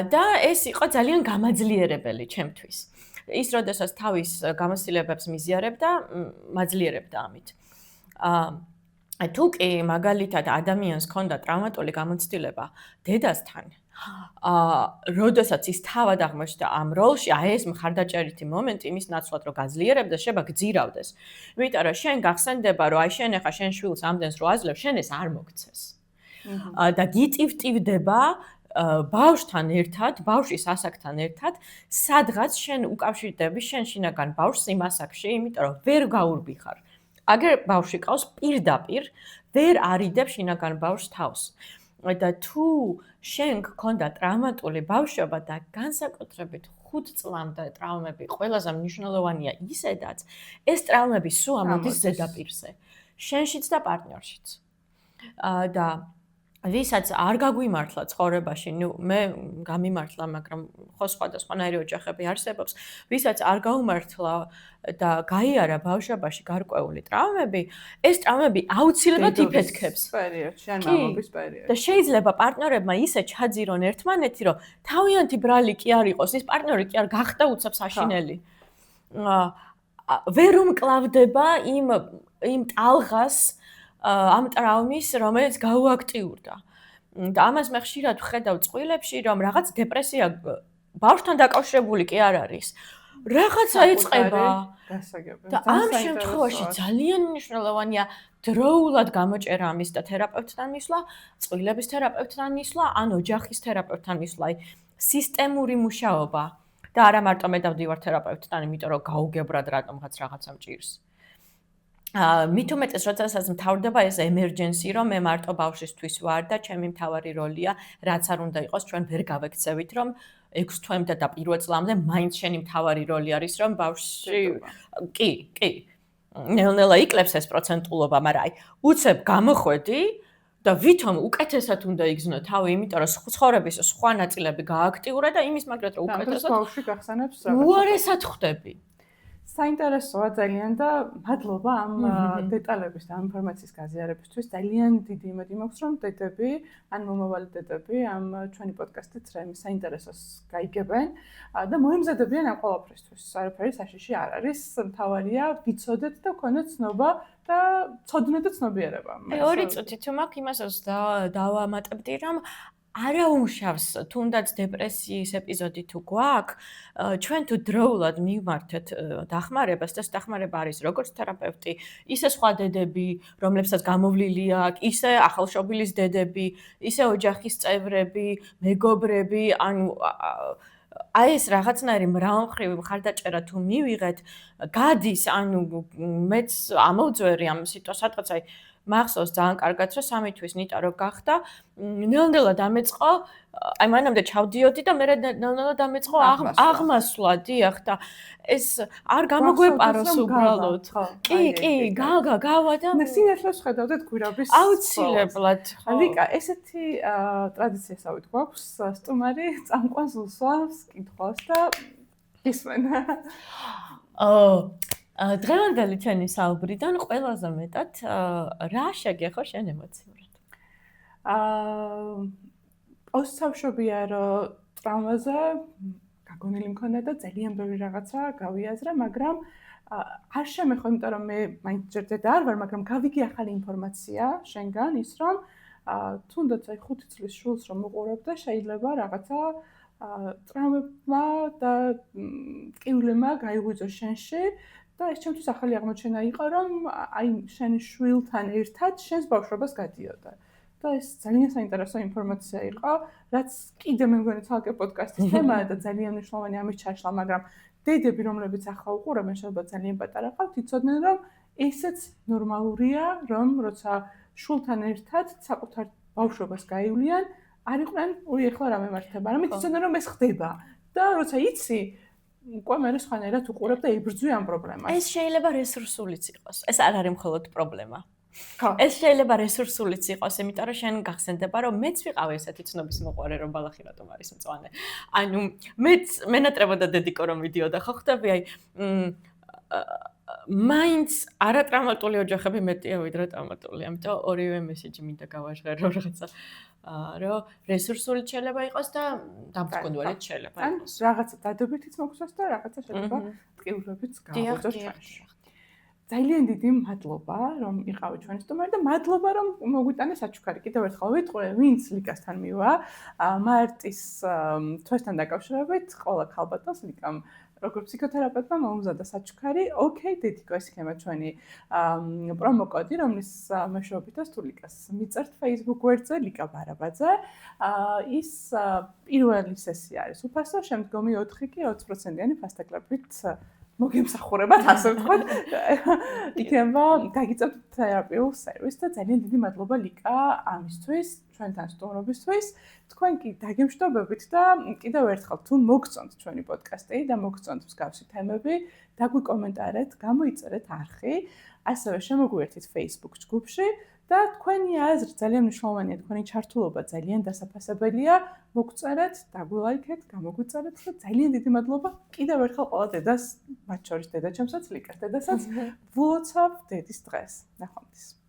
და ეს იყო ძალიან გამაძლიერებელი ჩემთვის. ის როდესაც თავის გამოცდილებებს მიზიარებდა, მაძლიერებდა ამით. თუ კი მაგალითად ადამიანს ჰქონდა ტრავმატული გამოცდილება დედასთან, როდესაც ის თავად აღმოჩნდა ამ როლში, აი ეს მხარდაჭერითი მომენტი იმის ნაცვლად რომ გაძლიერებდეს, შეიძლება გძირავდეს. იმიტომ რომ შენ გახსენდება, რომ აი შენ ახლა შენ შვილს ამდენს რო აძლევ, შენ ეს არ მოგცეს. და გიტივტივდება ბავშვთან ერთად, ბავშვის ასაკთან ერთად, სადღაც შენ უკავშირდები შენ შინაგან ბავშვს იმ ასაკში, იმიტომ რომ ვერ გაურბიხარ. აგერ ბავშვი ყავს პირდაპირ, ვერ არიდებ შინაგან ბავშვს თავს. და თუ შენ გქონდა ტრავმატული ბავშვობა და განსაკუთრებით 5 წლამდე ტრავმები ყველაზე მნიშვნელოვანია ისედაც, ეს ტრავმები სულ ამოდის ზედაპირზე, შენშიც და პარტნიორშიც. და ვისაც არ გაგვიმართლა ცხოვრებაში, მე გამიმართლა, მაგრამ ხო სხვადასხვანაირი ოჯახები არსებობს, ვისაც არ გაუმართლა და გაიარა ბავშვობაში გარკვეული ტრავმები, ეს ტრავმები აუცილებლად იფეთქებს პერიოდში, ან მამობის პერიოდში. და შეიძლება პარტნიორებმა ისე ჩაძირონ ერთმანეთი, რომ თავიანთი ბრალი კი არ იყოს, ის პარტნიორი კი არ გახდა უცებ საშინელი. ვერ უმკლავდება იმ ტალღას ამ ტრავმის, რომელიც გაუაქტიურდა. და ამას მე ხშირად ვხედავ წყვილებში, რომ რაღაც დეპრესია ბავშვთან დაკავშირებული კი არ არის. რაღაცა იწყება. და ამ შემთხვევაში ძალიან მნიშვნელოვანია დროულად გამოჭერა ამის და თერაპევტთან მისვლა, წყვილების თერაპევტთან მისვლა, ან ოჯახის თერაპევტთან მისვლა, სისტემური მუშაობა. და არა მარტო მე დავდივარ თერაპევტთან, იმიტომ რომ გაუგებრად რატომღაც რაღაცა მჭირს. მით უმეტეს, როდესაც მთავრდება ეს emergency, რომ მე მარტო ბავშვისთვის ვარ და ჩემი მთავარი როლია, რაც არ უნდა იყოს, ჩვენ ვერ გავექცევით, რომ 6 თვემდე და პირველ წლამდე მაინც შენი მთავარი როლი არის, რომ ბავშვი კი. ნელ-ნელა იკლებს ეს პროცენტულობა, მაგრამ აი, უცებ გამოხვედი და ვითომ უკეთესად უნდა იგზნო თავი, იმიტომ რომ ცხოვრების სხვა ნაწილები გააქტიურა და იმის მაგრად რომ უკეთესად ბავშვი გახსენებს რაღაც. უარესად ხვდები. საინტერესოა ძალიან და მადლობა ამ დეტალების და ამ ინფორმაციის გაზიარებისთვის. ძალიან დიდი იმედი მაქვს, რომ დედები, ან მომავალი დედები ამ ჩვენი პოდკასტით რაიმე საინტერესოს გაიგებენ და მოემზადებიან ამ ყველაფრისთვის. არაფერი საშიში არ არის. მთავარია ვიცოდეთ და გქონდეთ ცნობა და ცოდნა და ცნობიერება. ორი წუთი თუ მაქვს იმასაც დავამატებდი, რომ არაუმშავს თუნდაც დეპრესიის ეპიზოდი თუ გვაქვს, ჩვენ თუ დროულად მივმართეთ დახმარებას და დახმარება არის როგორც თერაპევტი, ისე სხვა დედები, რომლებსაც გამოვლილი აქვს, ისე ახალშობილის დედები, ისე ოჯახის წევრები, მეგობრები, ანუ აი ეს რაღაცნაირი მრავალმხრივი მხარდაჭერა თუ მივიღეთ, გადის, ანუ მეც ამოვძვერი ამ სიტუაციას, აი მახსოვს ძალიან კარგად, რომ 3 თვის ნიტა რო გახდა, ნელ-ნელა დამეწყო, აი მანამდე ჩავდიოდი და მე ნელ-ნელა დამეწყო აღმასვლა, დიახ და ეს არ გამოგვეპაროს უბრალოდ. კი, გავა და სინათლეს ხედავდეთ გვირაბის აუცილებლად. ვიკა, ესეთი ტრადიციასავით გვაქვს, სტუმარი წამყვანს უსვამს კითხვას და ისმენ. დღევანდელი ჩვენი საუბრიდან ყველაზე მეტად რა შეგეხო შენ ემოციურად? ოსავშობია რომ ტრავმაზე გაგონილი მქონდა და ძალიან ბევრი რაღაცა გავიაზრე, მაგრამ არ შემეხო, იმიტომ რომ მე მაინც ჯერ დედა არ ვარ, მაგრამ გავიგე ახალი ინფორმაცია შენგან ის რომ თუნდაც აი 5 წლის შულს რომ უყურებ და შეიძლება რაღაცა ტრავმებმა და ტკივილებმა გაიღვიძო შენში და ეს ჩემთვის ახალი აღმოჩენა იყო, რომ აი შენი შვილთან ერთად შენს ბავშვობას გადიოდა. და ეს ძალიან საინტერესო ინფორმაცია იყო, რაც კიდე მე მგონი თალკე პოდკასტის თემაა და ძალიან მნიშვნელოვანი ამის ჩაშლა, მაგრამ დედები, რომლებიც ახლა უყურებენ, შეიძლება ძალიან პატარა ყავთ, იცოდნენ, რომ ესეც ნორმალურია, რომ როცა შულთან ერთად საკუთარ ბავშვობას გაივლიან, არ იყვნენ, უი ახლა რა მემართება, მაგრამ იცოდნენ, რომ ეს ხდება. და როცა იცი, უკვე მე სხვანაირად უყურებ და იბრძვი ამ პრობლემას. ეს შეიძლება რესურსულიც იყოს. ეს არ არის მხოლოდ პრობლემა. ეს შეიძლება რესურსულიც იყოს, იმიტომ რომ შენ გახსენდება, რომ მეც ვიყავი ესეთი ცნობის მოყვარე, რომ ბალახი რატომ არის მწვანე. ანუ მეც მენატრებოდა დედიკო რომ მიდიოდა, ხო ხდები, აი მაინც არატრამატული ოჯახები მეტია ვიდრე ტრამატული. ამიტომ ორივე მესეჯი მინდა გავაჟღერო რაღაცა, რომ რესურსული შეიძლება იყოს და დამწკონველიც შეიძლება იყოს. რაღაცა დადებითიც მოგწონს და რაღაცა შეიძლება ტკივილებიც გავუძოს ჩვენში. ძალიან დიდი მადლობა, რომ იყავით ჩვენი სტუმარი და მადლობა, რომ მოგვიტანე საჩუქარი. კიდევ ერთხელ ვიტყვე, ვინც ლიკასთან მივა, მარტის თვესთან დაკავშირებით, ყველა ქალბატონს ლიკამ როგორც ფსიქოთერაპევტმა მომზადა საჩუქარი. ოკეი, დედიკო, ეს იქნება ჩვენი პრომო კოდი, რომლის მეშვეობითაც თუ ლიკას მიწერთ Facebook გვერდზე, ლიკა ბარაბაძე. ის პირველი სესია არის უფასო, შემდგომი 4 კი 20%-იანი ფასტაკლებით მოგემსახურებათ, ასე ვთქვათ. იქნება გაგიწევთ თერაპიულ სერვისს და ძალიან დიდი მადლობა ლიკა ამისთვის, ჩვენთან სტუმრობისთვის. თქვენ კი დაგემშვიდობებით და კიდევ ერთხელ თუ მოგწონთ ჩვენი პოდკასტი და მოგწონთ მსგავსი თემები, დაგვიკომენტარეთ, გამოიწერეთ არხი, ასევე შემოგვიერთით Facebook ჯგუფში და თქვენი აზრი ძალიან მნიშვნელოვანია, თქვენი ჩართულობა ძალიან დასაფასებელია. მოგწერეთ, დაგვილაიქეთ, გამოგვიწერეთ და ძალიან დიდი მადლობა კიდევ ერთხელ ყველა დედას, მათ შორის დედაჩემსაც, ლიკას დედასაც, ვლოცავ დედის დღეს. ნახვამდის.